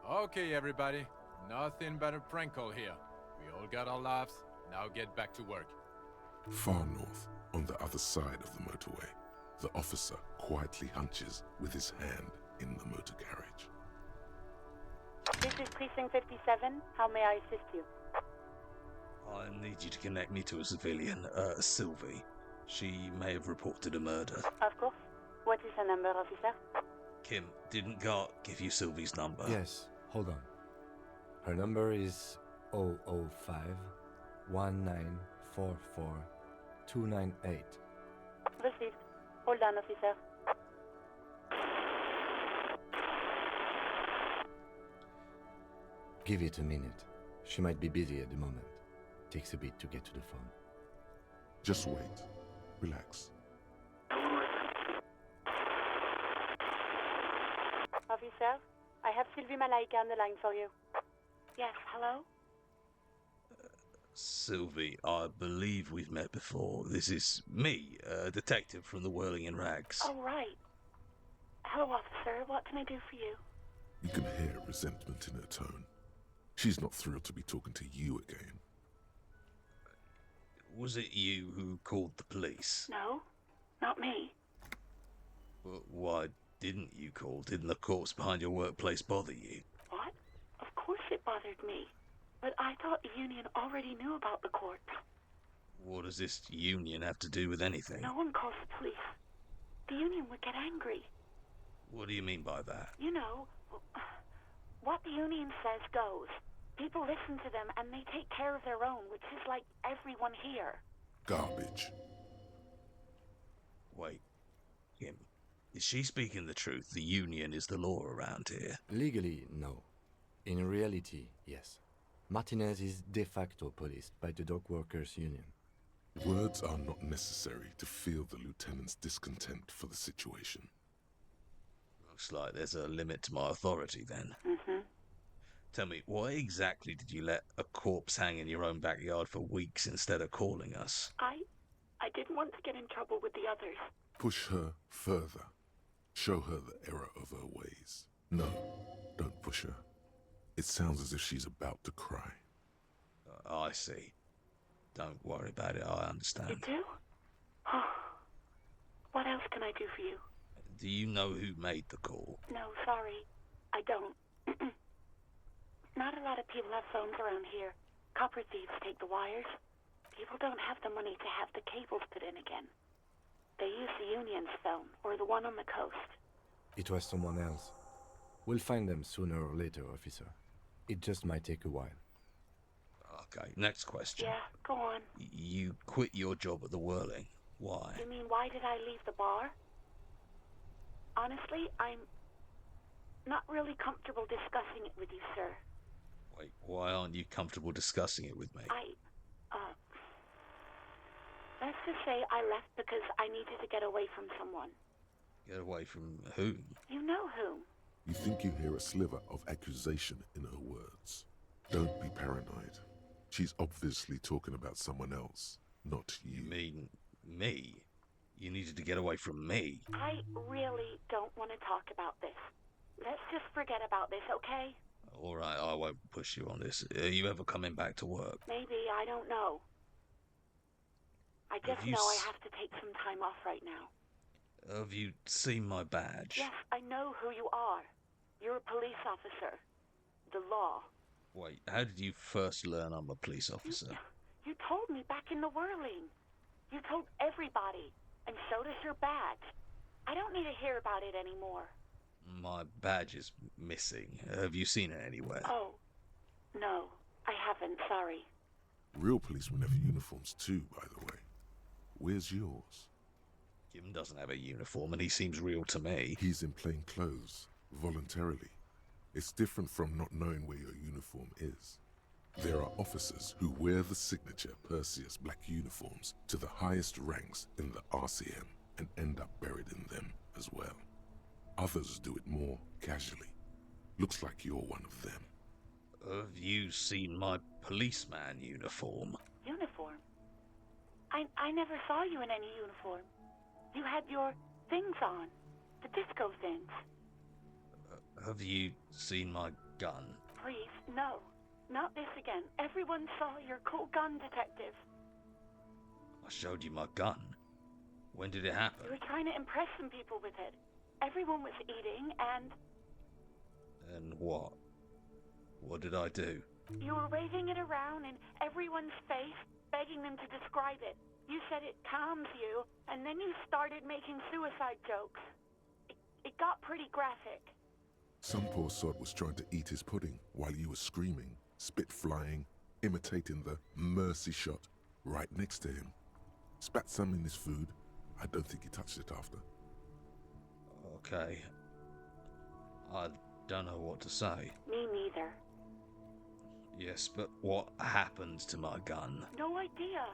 Okay, everybody. Nothing but a prank call here. We all got our laughs. Now get back to work. Far north, on the other side of the motorway, the officer quietly hunches with his hand in the motor carriage. This is Precinct 57. How may I assist you? I need you to connect me to a civilian, Sylvie. She may have reported a murder. Of course. What is her number, officer? Kim, didn't God give you Sylvie's number? Yes, hold on. Her number is 005 1944 298. Received. Hold on, officer. Give it a minute. She might be busy at the moment. Takes a bit to get to the phone. Just wait. Relax. Officer, I have Sylvie Malaika on the line for you. Yes, hello? Sylvie, I believe we've met before. This is me, a detective from the Whirling in Rags. Oh, right. Hello, officer. What can I do for you? You can hear resentment in her tone. She's not thrilled to be talking to you again. Was it you who called the police? No, not me. Well, why didn't you call? Didn't the corpse behind your workplace bother you? What? Of course it bothered me. But I thought the union already knew about the corpse. What does this union have to do with anything? No one calls the police. The union would get angry. What do you mean by that? You know, what the union says goes. People listen to them and they take care of their own, which is like everyone here. Garbage. Wait, Kim, is she speaking the truth? The union is the law around here. Legally, no. In reality, yes. Martinez is de facto policed by the dock workers union. Words are not necessary to feel the lieutenant's discontent for the situation. Looks like there's a limit to my authority then. Mm-hmm. Tell me, why exactly did you let a corpse hang in your own backyard for weeks instead of calling us? I didn't want to get in trouble with the others. Push her further. Show her the error of her ways. No, don't push her. It sounds as if she's about to cry. I see. Don't worry about it, I understand. You do? What else can I do for you? Do you know who made the call? No, sorry. I don't. Not a lot of people have phones around here. Copper thieves take the wires. People don't have the money to have the cables put in again. They use the union's phone, or the one on the coast. It was someone else. We'll find them sooner or later, officer. It just might take a while. Okay, next question. Yeah, go on. You quit your job at the Whirling. Why? You mean, why did I leave the bar? Honestly, I'm not really comfortable discussing it with you, sir. Wait, why aren't you comfortable discussing it with me? Let's just say I left because I needed to get away from someone. Get away from whom? You know whom. You think you hear a sliver of accusation in her words. Don't be paranoid. She's obviously talking about someone else, not you. You mean me? You needed to get away from me. I really don't want to talk about this. Let's just forget about this, okay? All right, I won't push you on this. Are you ever coming back to work? Maybe, I don't know. I just know I have to take some time off right now. Have you seen my badge? Yes, I know who you are. You're a police officer. The law. Wait, how did you first learn I'm a police officer? You told me back in the Whirling. You told everybody, and so does your badge. I don't need to hear about it anymore. My badge is missing. Have you seen it anywhere? Oh, no, I haven't, sorry. Real policemen have uniforms too, by the way. Where's yours? Kim doesn't have a uniform, and he seems real to me. He's in plain clothes, voluntarily. It's different from not knowing where your uniform is. There are officers who wear the signature Perseus black uniforms to the highest ranks in the RCM and end up buried in them as well. Others do it more casually. Looks like you're one of them. Have you seen my policeman uniform? Uniform? I never saw you in any uniform. You had your things on. The disco things. Have you seen my gun? Please, no. Not this again. Everyone saw your cool gun, detective. I showed you my gun. When did it happen? You were trying to impress some people with it. Everyone was eating, and... And what? What did I do? You were waving it around in everyone's face, begging them to describe it. You said it calms you, and then you started making suicide jokes. It got pretty graphic. Some poor sod was trying to eat his pudding while you were screaming, spit flying, imitating the mercy shot right next to him. Spat some in his food. I don't think he touched it after. Okay. I don't know what to say. Me neither. Yes, but what happened to my gun? No idea.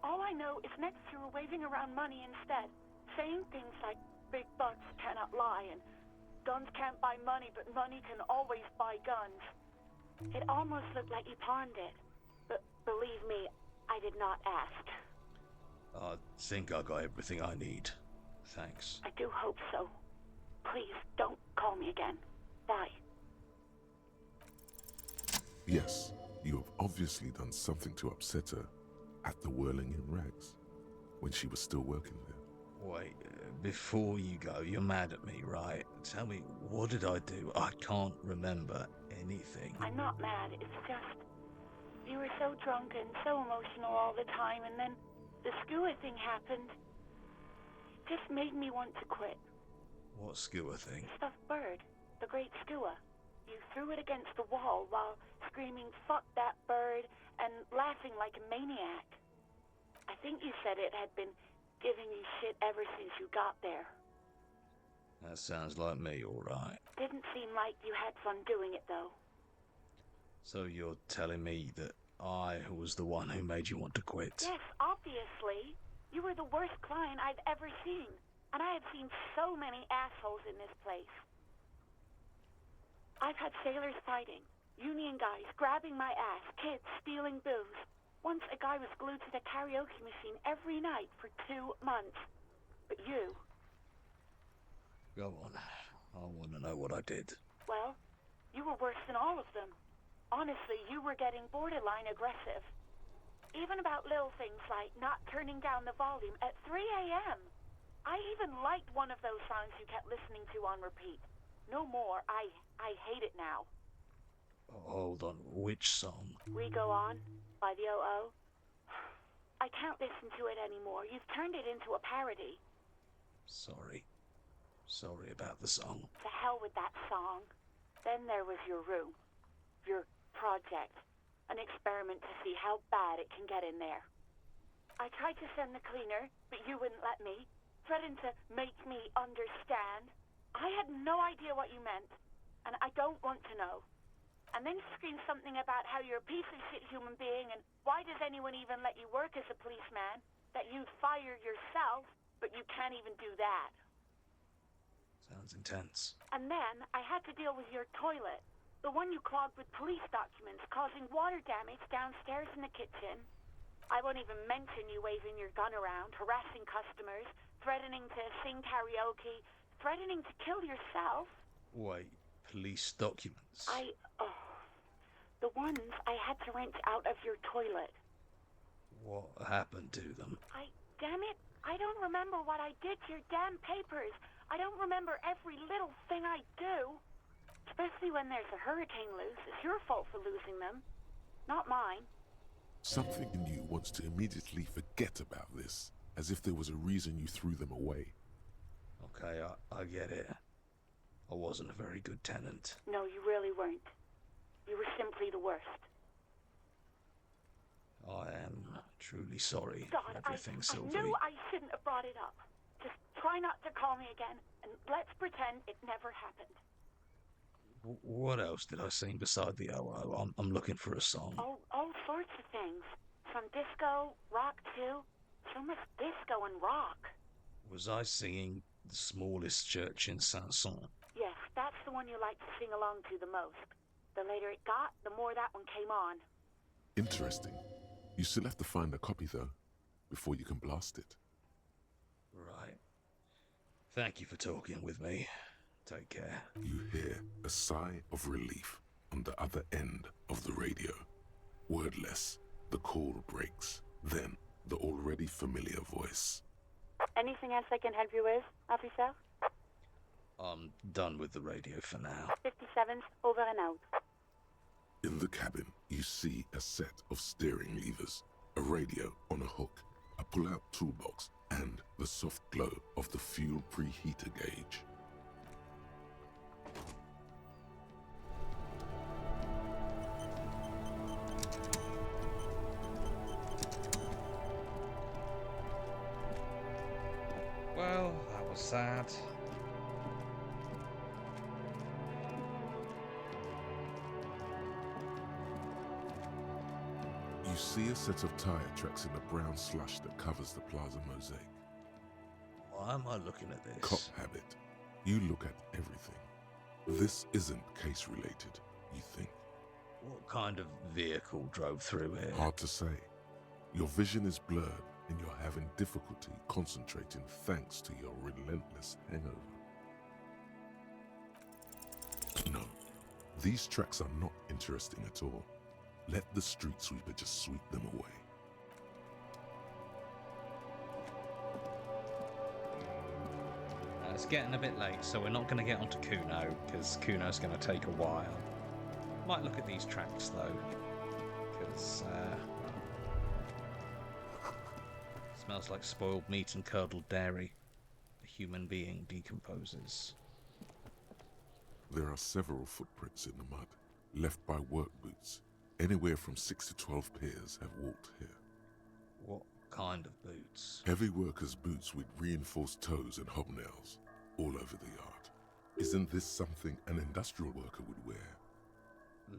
All I know is next you were waving around money instead, saying things like big bucks cannot lie and guns can't buy money, but money can always buy guns. It almost looked like you pawned it. But believe me, I did not ask. I think I got everything I need. Thanks. I do hope so. Please, don't call me again. Bye. Yes, you have obviously done something to upset her at the Whirling in Rags, when she was still working there. Wait, before you go, you're mad at me, right? Tell me, what did I do? I can't remember anything. I'm not mad, it's just... You were so drunk and so emotional all the time, and then the skua thing happened. It just made me want to quit. What skua thing? The stuffed bird. The great skua. You threw it against the wall while screaming, "Fuck that bird," and laughing like a maniac. I think you said it had been giving you shit ever since you got there. That sounds like me, alright. Didn't seem like you had fun doing it, though. So you're telling me that I was the one who made you want to quit? Yes, obviously. You were the worst client I've ever seen. And I have seen so many assholes in this place. I've had sailors fighting, union guys grabbing my ass, kids stealing booze. Once a guy was glued to the karaoke machine every night for 2 months. But you... Go on. I want to know what I did. Well, you were worse than all of them. Honestly, you were getting borderline aggressive. Even about little things like not turning down the volume at 3 a.m. I even liked one of those songs you kept listening to on repeat. No more. I hate it now. Hold on, which song? We Go On by the O.O. I can't listen to it anymore. You've turned it into a parody. Sorry. Sorry about the song. To hell with that song. Then there was your room. Your project. An experiment to see how bad it can get in there. I tried to send the cleaner, but you wouldn't let me. Threatened to make me understand. I had no idea what you meant, and I don't want to know. And then you screamed something about how you're a piece of shit human being, and why does anyone even let you work as a policeman? That you'd fire yourself, but you can't even do that. Sounds intense. And then I had to deal with your toilet. The one you clogged with police documents, causing water damage downstairs in the kitchen. I won't even mention you waving your gun around, harassing customers, threatening to sing karaoke, threatening to kill yourself. Wait, police documents? The ones I had to wrench out of your toilet. What happened to them? Damn it, I don't remember what I did to your damn papers. I don't remember every little thing I do. Especially when there's a hurricane loose. It's your fault for losing them, not mine. Something in you wants to immediately forget about this, as if there was a reason you threw them away. Okay, I get it. I wasn't a very good tenant. No, you really weren't. You were simply the worst. I am truly sorry God, for everything, Sylvie. I knew I shouldn't have brought it up. Just try not to call me again, and let's pretend it never happened. What else did I sing beside the O.O.? I'm looking for a song. All sorts of things. From disco, rock too. So much disco and rock. Was I singing The Smallest Church in Sanson? Yes, that's the one you like to sing along to the most. The later it got, the more that one came on. Interesting. You still have to find a copy, though, before you can blast it. Right. Thank you for talking with me. Take care. You hear a sigh of relief on the other end of the radio. Wordless, the call breaks. Then, the already familiar voice. Anything else I can help you with, officer? I'm done with the radio for now. 57's over and out. In the cabin, you see a set of steering levers, a radio on a hook, a pull-out toolbox, and the soft glow of the fuel preheater gauge. sad. You see a set of tire tracks in the brown slush that covers the plaza mosaic. Why am I looking at this? Cop habit. You look at everything. This isn't case related, you think. What kind of vehicle drove through here? Hard to say. Your vision is blurred and you're having difficulty concentrating thanks to your relentless hangover. No, these tracks are not interesting at all. Let the street sweeper just sweep them away. It's getting a bit late, so we're not going to get onto Kuno, because Kuno's going to take a while. Might look at these tracks, though, because smells like spoiled meat and curdled dairy. A human being decomposes. There are several footprints in the mud, left by work boots. Anywhere from 6 to 12 pairs have walked here. What kind of boots? Heavy workers' boots with reinforced toes and hobnails, all over the yard. Isn't this something an industrial worker would wear?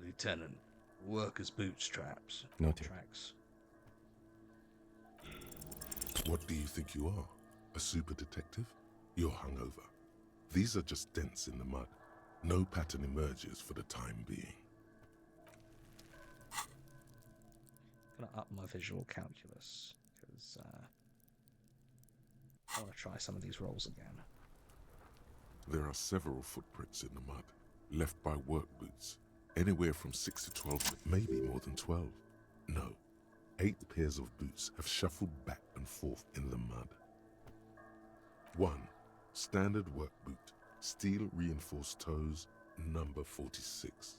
Lieutenant, workers' bootstraps. Noted. Tracks. What do you think you are? A super detective? You're hungover. These are just dents in the mud. No pattern emerges for the time being. I'm gonna up my visual calculus because I want to try some of these rolls again. There are several footprints in the mud, left by work boots. Anywhere from 6 to 12, maybe more than 12. No, 8 pairs of boots have shuffled back and forth in the mud. 1. Standard work boot, steel reinforced toes, number 46.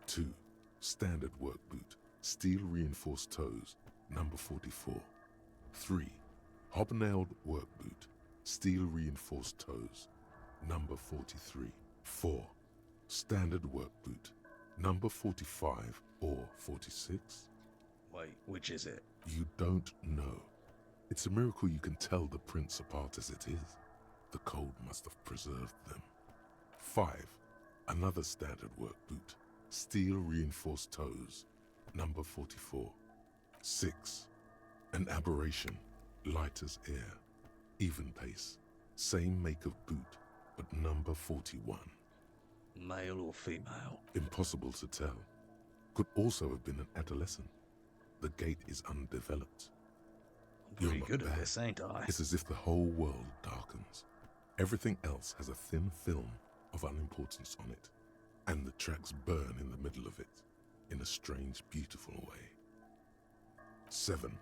2. Standard work boot, steel reinforced toes, number 44. 3. Hobnailed work boot, steel reinforced toes, number 43. 4. Standard work boot, number 45 or 46. Wait, which is it? You don't know. It's a miracle you can tell the prints apart as it is. The cold must have preserved them. 5. Another standard work boot, steel reinforced toes, number 44. 6. An aberration, light as air, even pace, same make of boot, but number 41. Male or female? Impossible to tell. Could also have been an adolescent. The gait is undeveloped. I'm pretty good at this, ain't I? It's as if the whole world darkens. Everything else has a thin film of unimportance on it, and the tracks burn in the middle of it, in a strange, beautiful way. 7.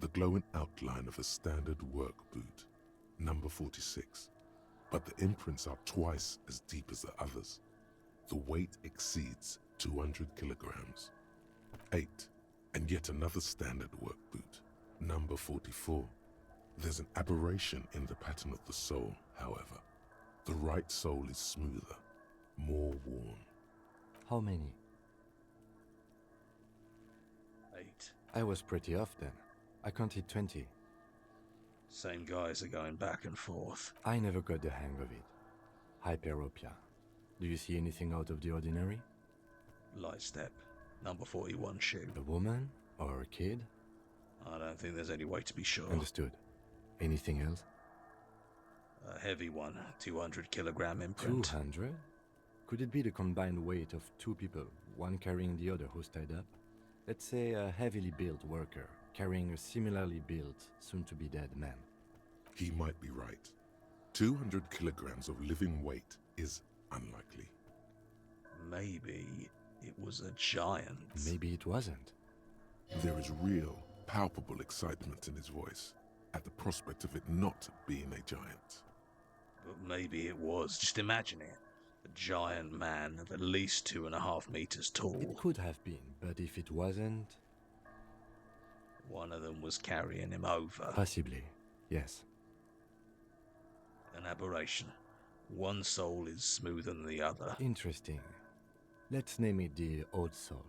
The glowing outline of a standard work boot, number 46, but the imprints are twice as deep as the others. The weight exceeds 200 kilograms. 8. And yet another standard work boot, number 44. There's an aberration in the pattern of the sole, however. The right sole is smoother, more worn. How many? 8. I was pretty off then. I counted 20. Same guys are going back and forth. I never got the hang of it. Hyperopia. Do you see anything out of the ordinary? Light step, number 41 shoe. A woman? Or a kid? I don't think there's any way to be sure. Understood. Anything else? A heavy one, 200 kilogram imprint. 200? Could it be the combined weight of 2 people, one carrying the other who's tied up? Let's say a heavily built worker carrying a similarly built, soon-to-be-dead man. He might be right. 200 kilograms of living weight is unlikely. Maybe it was a giant. Maybe it wasn't. There is real, palpable excitement in his voice at the prospect of it not being a giant. But maybe it was. Just imagine it. A giant man of at least 2.5 meters tall. It could have been, but if it wasn't... One of them was carrying him over. Possibly, yes. An aberration. One soul is smoother than the other. Interesting. Let's name it the odd soul.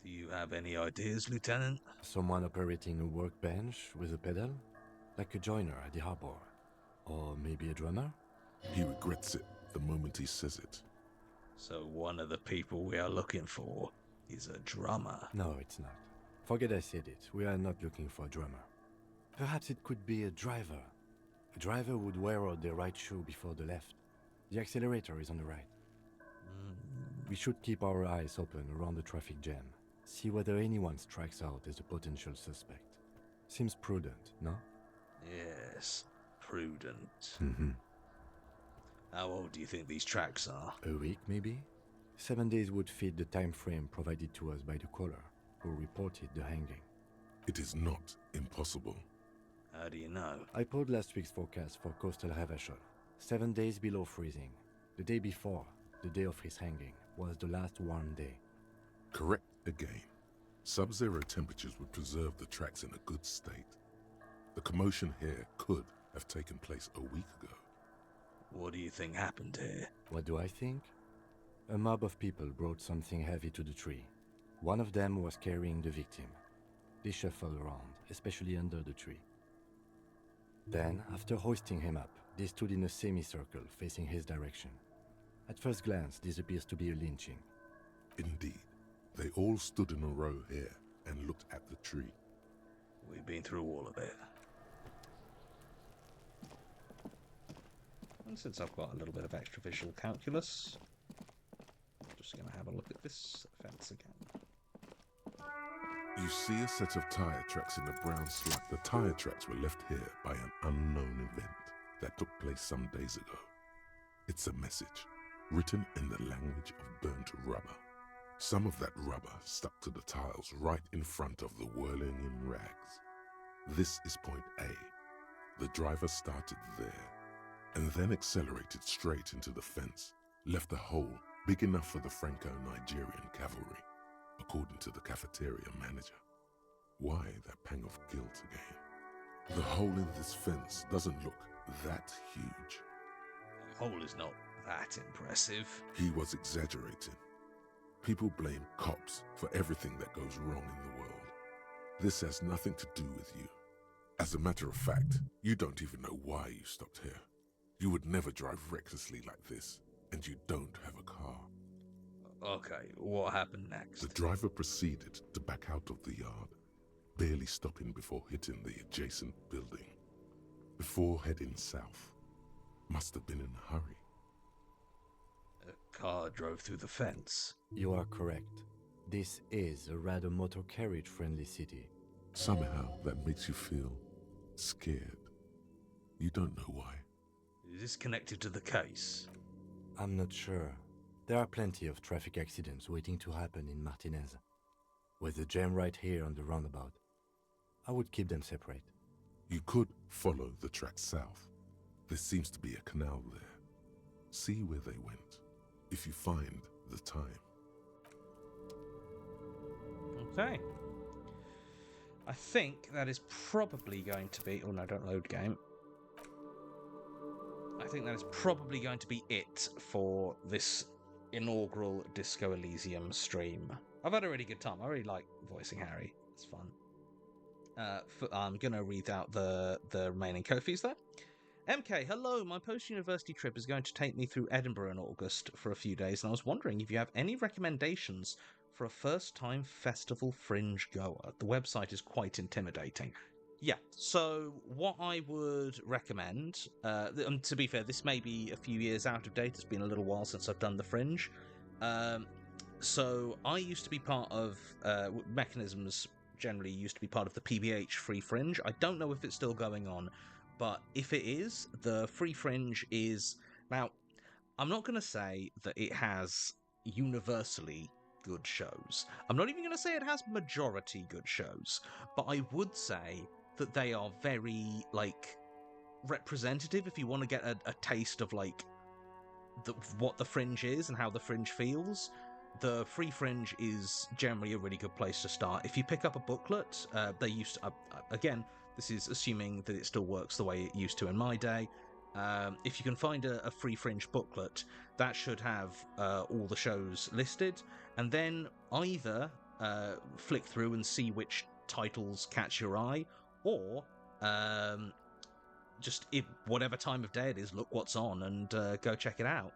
Do you have any ideas, Lieutenant? Someone operating a workbench with a pedal? Like a joiner at the harbor. Or maybe a drummer? He regrets it the moment he says it. So one of the people we are looking for is a drummer. No, it's not. Forget I said it. We are not looking for a drummer. Perhaps it could be a driver. A driver would wear out the right shoe before the left. The accelerator is on the right. We should keep our eyes open around the traffic jam. See whether anyone strikes out as a potential suspect. Seems prudent, no? Yes, prudent. Mm-hmm. How old do you think these tracks are? A week, maybe? 7 days would fit the time frame provided to us by the caller, who reported the hanging. It is not impossible. How do you know? I pulled last week's forecast for coastal Havashol. 7 days below freezing. The day before, the day of his hanging, was the last warm day. Correct again. Sub-zero temperatures would preserve the tracks in a good state. The commotion here could have taken place a week ago. What do you think happened here? What do I think? A mob of people brought something heavy to the tree. One of them was carrying the victim. They shuffled around, especially under the tree. Then, after hoisting him up, they stood in a semicircle facing his direction. At first glance, this appears to be a lynching. Indeed. They all stood in a row here and looked at the tree. We've been through all of it. And since I've got a little bit of extra visual calculus, I'm just going to have a look at this fence again. You see a set of tire tracks in a brown slug. The tire tracks were left here by an unknown event that took place some days ago. It's a message, written in the language of burnt rubber. Some of that rubber stuck to the tiles right in front of the whirling in rags. This is point A. The driver started there, and then accelerated straight into the fence, left a hole big enough for the Franco-Nigerian cavalry, according to the cafeteria manager. Why that pang of guilt again? The hole in this fence doesn't look that huge. The hole is not that impressive. He was exaggerating. People blame cops for everything that goes wrong in the world. This has nothing to do with you. As a matter of fact, you don't even know why you stopped here. You would never drive recklessly like this, and you don't have a car. Okay, what happened next? The driver proceeded to back out of the yard, barely stopping before hitting the adjacent building. Before heading south. Must have been in a hurry. A car drove through the fence. You are correct. This is a rather motor carriage-friendly city. Somehow that makes you feel scared. You don't know why. Is this connected to the case? I'm not sure. There are plenty of traffic accidents waiting to happen in Martinez. With the jam right here on the roundabout, I would keep them separate. You could follow the track south. There seems to be a canal there. See where they went, if you find the time. Okay. I think that is probably going to be... Oh no, don't load game. I think that is probably going to be it for this inaugural Disco Elysium stream. I've had a really good time. I really like voicing Harry. It's fun. I'm going to read out the remaining Ko-fis there. MK, hello. My post-university trip is going to take me through Edinburgh in August for a few days, and I was wondering if you have any recommendations for a first-time festival fringe goer. The website is quite intimidating. Yeah, so what I would recommend, to be fair, this may be a few years out of date. It's been a little while since I've done the fringe. So I used to be part of Mechanisms. Generally used to be part of the PBH Free Fringe. I don't know if it's still going on, but if it is, the Free Fringe is... Now, I'm not going to say that it has universally good shows. I'm not even going to say it has majority good shows, but I would say that they are very, representative if you want to get a taste of, what the Fringe is and how the Fringe feels. The Free Fringe is generally a really good place to start. If you pick up a booklet, they used to... again, this is assuming that it still works the way it used to in my day. If you can find a Free Fringe booklet, that should have all the shows listed, and then either flick through and see which titles catch your eye, or just whatever time of day it is, look what's on and go check it out.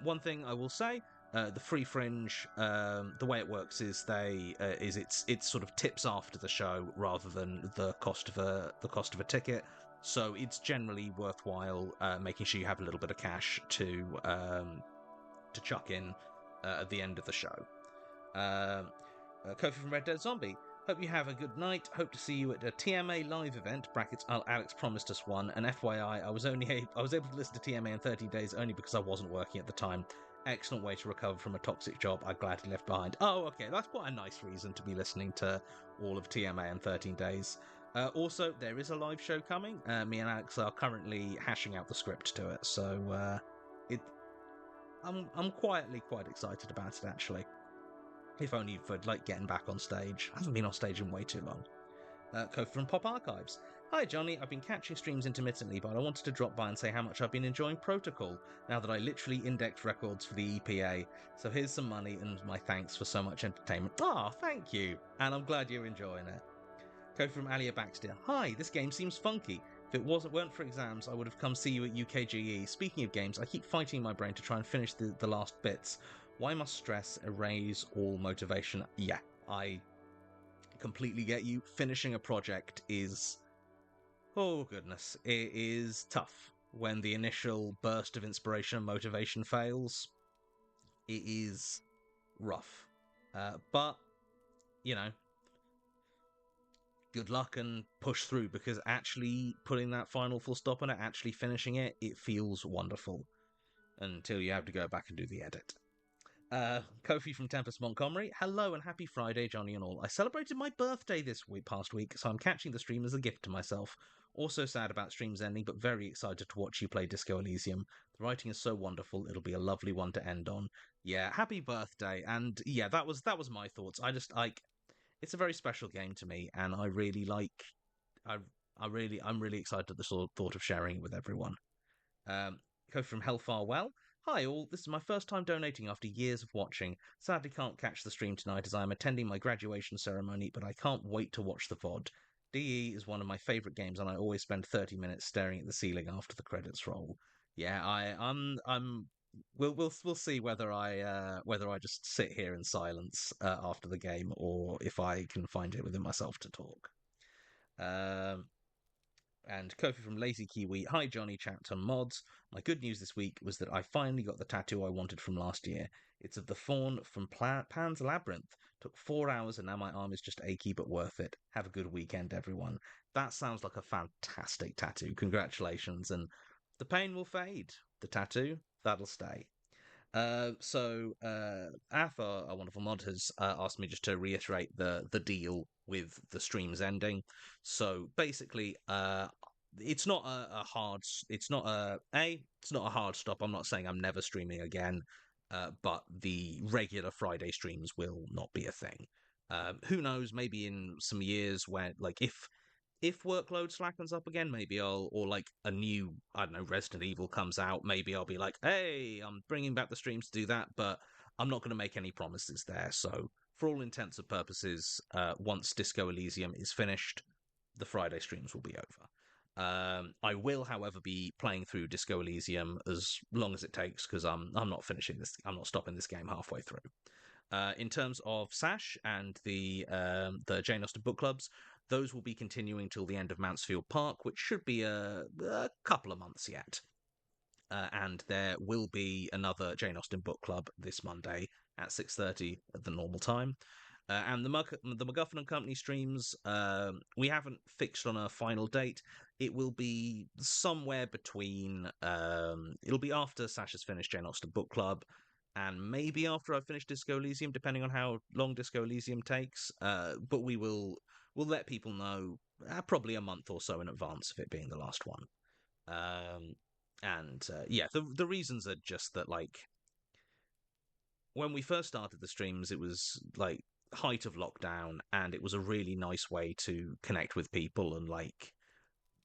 One thing I will say, the Free Fringe, the way it works is it sort of tips after the show rather than the cost of a ticket. So it's generally worthwhile making sure you have a little bit of cash to chuck in at the end of the show. Kofi from Red Dead Zombie. Hope you have a good night. Hope to see you at a TMA live event. Brackets. Alex promised us one. And FYI, I was able to listen to TMA in 13 days only because I wasn't working at the time. Excellent way to recover from a toxic job I gladly left behind. Oh, okay, that's quite a nice reason to be listening to all of TMA in 13 days. Also, there is a live show coming. Me and Alex are currently hashing out the script to it, so I'm quietly quite excited about it, actually. If only for, getting back on stage. I haven't been on stage in way too long. Kofi from Pop Archives. Hi, Johnny. I've been catching streams intermittently, but I wanted to drop by and say how much I've been enjoying Protocol, now that I literally indexed records for the EPA. So here's some money and my thanks for so much entertainment. Ah, thank you. And I'm glad you're enjoying it. Kofi from Alia Baxter. Hi, this game seems funky. If it weren't for exams, I would have come see you at UKGE. Speaking of games, I keep fighting my brain to try and finish the last bits. Why must stress erase all motivation? Yeah, I completely get you. Finishing a project is... oh, goodness. It is tough when the initial burst of inspiration and motivation fails. It is rough. But, good luck and push through, because actually putting that final full stop on it, actually finishing it, it feels wonderful. Until you have to go back and do the edit. Kofi from Tempest Montgomery. Hello and happy Friday, Johnny and all. I celebrated my birthday this past week, so I'm catching the stream as a gift to myself. Also sad about streams ending, but very excited to watch you play Disco Elysium. The writing is so wonderful, it'll be a lovely one to end on. Yeah, happy birthday. And yeah, that was my thoughts. I just it's a very special game to me, and I really I'm really excited at the thought of sharing it with everyone. Kofi from Hellfire Well. Hi all, this is my first time donating after years of watching. Sadly can't catch the stream tonight as I am attending my graduation ceremony, but I can't wait to watch the VOD. DE is one of my favourite games, and I always spend 30 minutes staring at the ceiling after the credits roll. Yeah, we'll see whether I just sit here in silence after the game, or if I can find it within myself to talk. And Kofi from Lazy Kiwi. Hi, Johnny, chat on mods. My good news this week was that I finally got the tattoo I wanted from last year. It's of the fawn from Pan's Labyrinth. Took 4 hours and now my arm is just achy but worth it. Have a good weekend, everyone. That sounds like a fantastic tattoo. Congratulations. And the pain will fade. The tattoo, that'll stay. So Arthur, a wonderful mod, has asked me just to reiterate the deal with the streams ending. So basically, it's not a hard stop. I'm not saying I'm never streaming again, but the regular Friday streams will not be a thing. Who knows? Maybe in some years when, if workload slackens up again, maybe or a new, I don't know, Resident Evil comes out, maybe I'll be like, hey, I'm bringing back the streams to do that, but I'm not going to make any promises there. So for all intents and purposes, once Disco Elysium is finished, the Friday streams will be over. I will, however, be playing through Disco Elysium as long as it takes, because I'm not finishing this. I'm not stopping this game halfway through. In terms of Sash and the Jane Austen book clubs, those will be continuing till the end of Mansfield Park, which should be a couple of months yet. And there will be another Jane Austen book club this Monday at 6:30 at the normal time. And the MacGuffin and Company streams, we haven't fixed on a final date. It will be somewhere between... it'll be after Sash has finished Jane Austen book club, and maybe after I've finished Disco Elysium, depending on how long Disco Elysium takes. But we'll let people know probably a month or so in advance of it being the last one. The reasons are just that, when we first started the streams, it was height of lockdown, and it was a really nice way to connect with people, and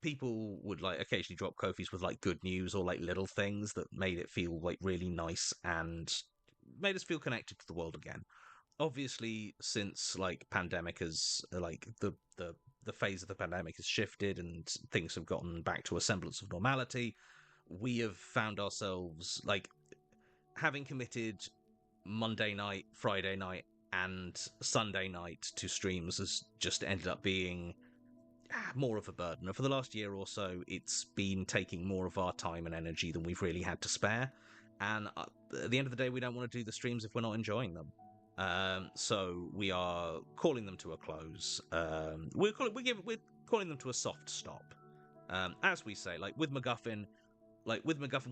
people would occasionally drop Kofi's with good news or little things that made it feel really nice and made us feel connected to the world again. Obviously, since pandemic has the the phase of the pandemic has shifted and things have gotten back to a semblance of normality, we have found ourselves, like, having committed Monday night, Friday night, and Sunday night to streams has just ended up being more of a burden. And for the last year or so, it's been taking more of our time and energy than we've really had to spare. And at the end of the day, we don't want to do the streams if we're not enjoying them. So we are calling them to a close. We're calling them to a soft stop. As we say, like with MacGuffin,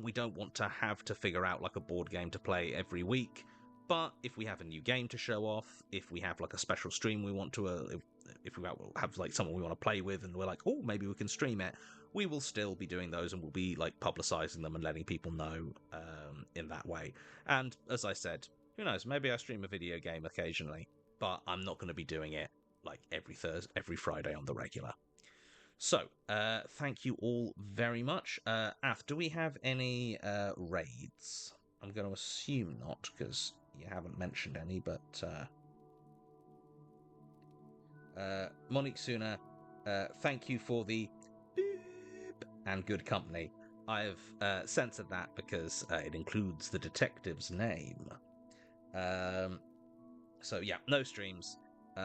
we don't want to have to figure out like a board game to play every week. But if we have a new game to show off, if we have like a special stream we want to, if we have like someone we want to play with, and we're like, oh, maybe we can stream it, we will still be doing those, and we'll be like publicizing them and letting people know in that way. And as I said, who knows? Maybe I stream a video game occasionally, but I'm not going to be doing it like every Friday on the regular. So, thank you all very much. Af, do we have any raids? I'm going to assume not, because you haven't mentioned any, but Monique Suna, thank you for the beep and good company. I've censored that because it includes the detective's name. So yeah, no streams.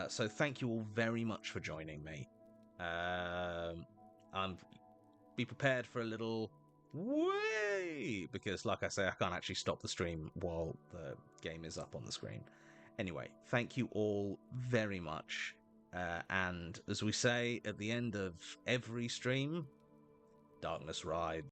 So thank you all very much for joining me. Be prepared for a little way, because like I say, I can't actually stop the stream while the game is up on the screen. Anyway, thank you all very much. And as we say at the end of every stream, darkness rides.